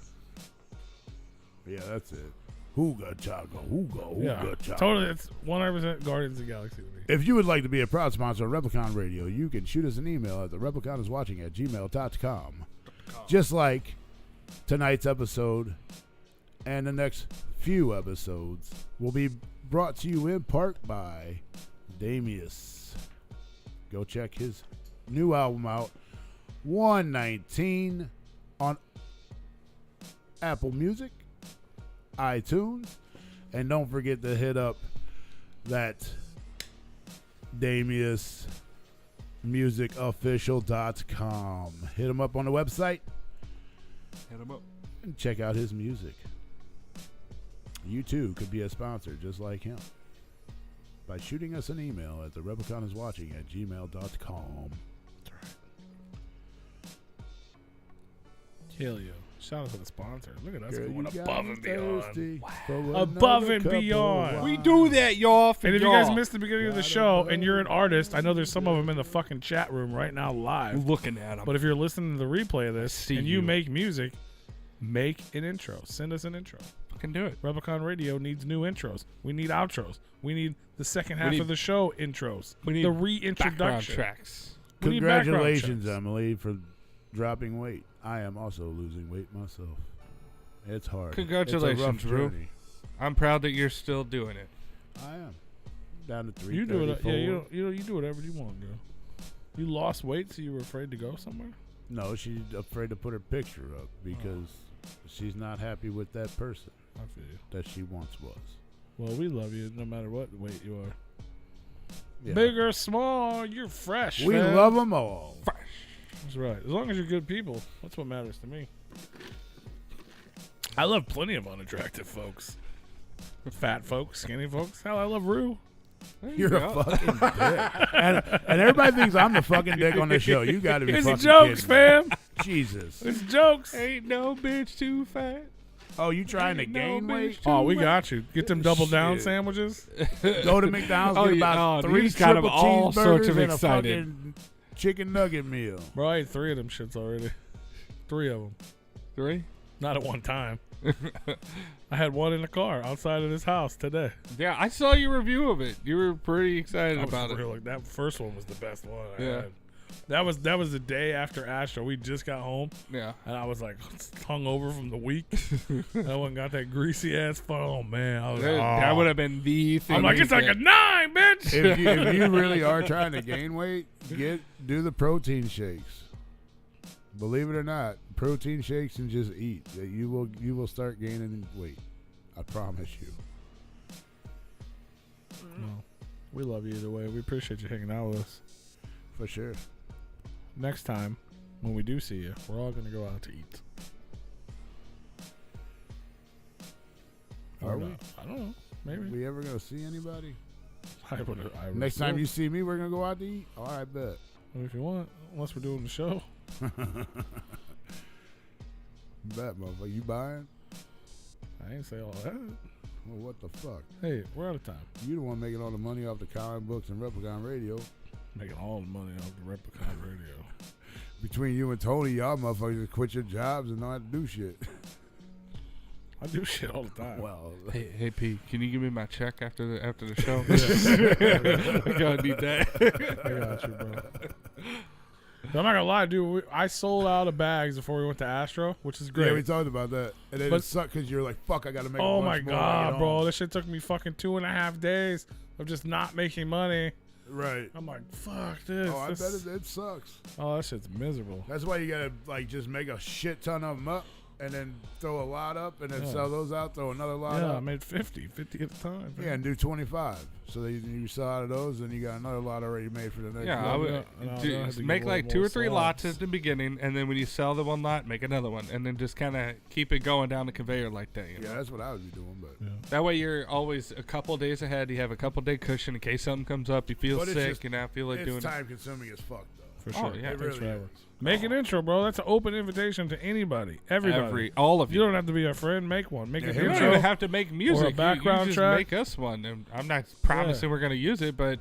Yeah, that's it. Hooga chaka, hooga, Yeah, hooga chaka. totally. It's 100% Guardians of the Galaxy to me. If you would like to be a proud sponsor of Replicon Radio, you can shoot us an email at therepliconiswatching@gmail.com. Just like tonight's episode and the next few episodes will be brought to you in part by Damius. Go check his new album out, 119, on Apple Music, iTunes, and don't forget to hit up that DamiusMusicOfficial.com. Hit him up on the website Hit him up. and check out his music. You too could be a sponsor just like him by shooting us an email at therepliconiswatching@gmail.com. Hell yeah. Shout out to the sponsor. Look at us Girl, going you got above me and beyond. thirsty for Above another and cup of beyond. wine. We do that, y'all. And if you guys missed the beginning of the show and you're an artist, I know there's some of them in the fucking chat room right now live. looking at them. But if you're listening to the replay of this see and you you. make music, make an intro. Send us an intro. Fucking do it. Replicon Radio needs new intros. We need outros. We need the second half need- of the show intros. we need the Background reintroduction. tracks. We need background Congratulations, checks. Emily, for dropping weight. I am also losing weight myself. It's hard. Congratulations, it's a rough Drew. journey. I'm proud that you're still doing it. I am down to 3. You do it. Yeah, you do whatever you want, girl. You lost weight, so you were afraid to go somewhere. No, she's afraid to put her picture up because she's not happy with that person I feel you. that she once was. Well, we love you no matter what weight you are. Yeah. Big or small, you're fresh. We man. love them all. That's right. As long as you're good people, that's what matters to me. I love plenty of unattractive folks. Fat folks, skinny folks. Hell, I love Rue. You're a fucking dick. And everybody thinks I'm the fucking dick on this show. You got to be It's fucking jokes, kidding me. fam. Jesus. It's jokes. Ain't no bitch too fat. Oh, you trying to Ain't no gain weight? bitch Oh, we got you. Get them double down Shit. sandwiches. Go to McDonald's, Oh, get yeah. about Oh, 3 he's got 'em triple all sorts cheeseburgers of and a excited. fucking chicken nugget meal. Bro, I ate 3 of them shits already. 3 of them. 3? Not at one time. I had one in the car outside of this house today. Yeah, I saw your review of it. You were pretty excited I was about it. real, like, that first one was the best one I Yeah. had. That was the day after Astro. We just got home, Yeah. and I was like hung over from the week. I went and got that greasy ass phone. Oh man, I was like, That oh. would have been the thing. I'm like, it's like a 9, bitch. If you really are trying to gain weight, do the protein shakes. Believe it or not, protein shakes and just eat. You will start gaining weight. I promise you. No, we love you either way. We appreciate you hanging out with us. For sure. Next time, when we do see you, we're all gonna go out to eat. Are Or we? not. I don't know. Maybe. We ever gonna see anybody? I would Next time you see me, we're gonna go out to eat. All right, bet. if you want, unless we're doing the show. Bet, motherfucker. You buying? I ain't say all that. Well, what the fuck? Hey, we're out of time. You the one making all the money off the comic books and Replicon Radio. Making all the money off the Replicon Radio. Between you and Tony, y'all motherfuckers just quit your jobs and don't have to do shit. I do shit all the time. Well, Hey, P, can you give me my check after the show? I gotta need that. I got you, bro. But I'm not gonna lie, dude. I sold out of bags before we went to Astro, which is great. yeah, we talked about that. And then But- it sucked because you're like, fuck, I gotta make Oh a my bunch more when I god, get bro! home. This shit took me fucking 2.5 days of just not making money. Right. I'm like, fuck this. Oh, I bet This- it sucks. Oh, that shit's miserable. That's why you gotta like just make a shit ton of them up and then throw a lot up and then Yeah. sell those out, throw another lot Yeah, I up. made 50 at a time. Yeah, and do 25. So that you sell out of those and you got another lot already made for the next Yeah, one. I would no, I do- have to get make a like little 2 or more 3 lots slots. at the beginning, and then when you sell the one lot, make another one, and then just kind of keep it going down the conveyor like that. You know? Yeah, that's what I would be doing, but Yeah. That way you're always a couple days ahead. You have a couple day cushion in case something comes up. You feel But it's sick, just- and now feel like doing it's it. time consuming as fuck though. For Oh, sure. yeah, It it takes really forever. is. Make an intro, bro. That's an open invitation to anybody. Everybody. All of You you. don't have to be a friend. Make one. Make Yeah, an him You don't intro. even have to make music. You background just track. make us one. And I'm not promising we're gonna use it, but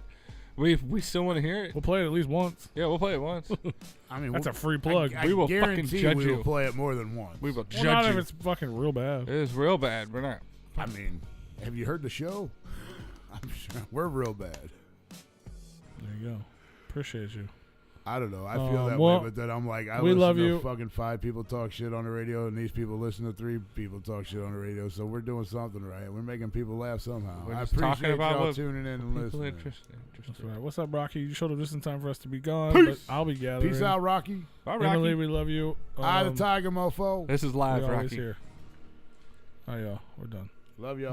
we still want to hear it. We'll play it at least once. Yeah, we'll play it once. I mean, That's a free plug. I We will fucking guarantee judge we you. will play it more than once. We will Well, not judge if you. it's fucking real bad. It is real bad. We're not. I mean, have you heard the show? I'm sure we're real bad. There you go. Appreciate you. I don't know. I feel that well, way, but then I'm like, I we listen love to you. fucking 5 people talk shit on the radio, and these people listen to 3 people talk shit on the radio. So we're doing something right. We're making people laugh somehow. We're I just appreciate talking about y'all what tuning in and People listening. interested. That's right. What's up, Rocky? You showed up just in time for us to be gone, Peace. but I'll be gathering. Peace out, Rocky. All right, Emily, Rocky. we love you. Eye the tiger, mofo. This is live, we're always Rocky. here. All right, y'all. We're done. Love y'all.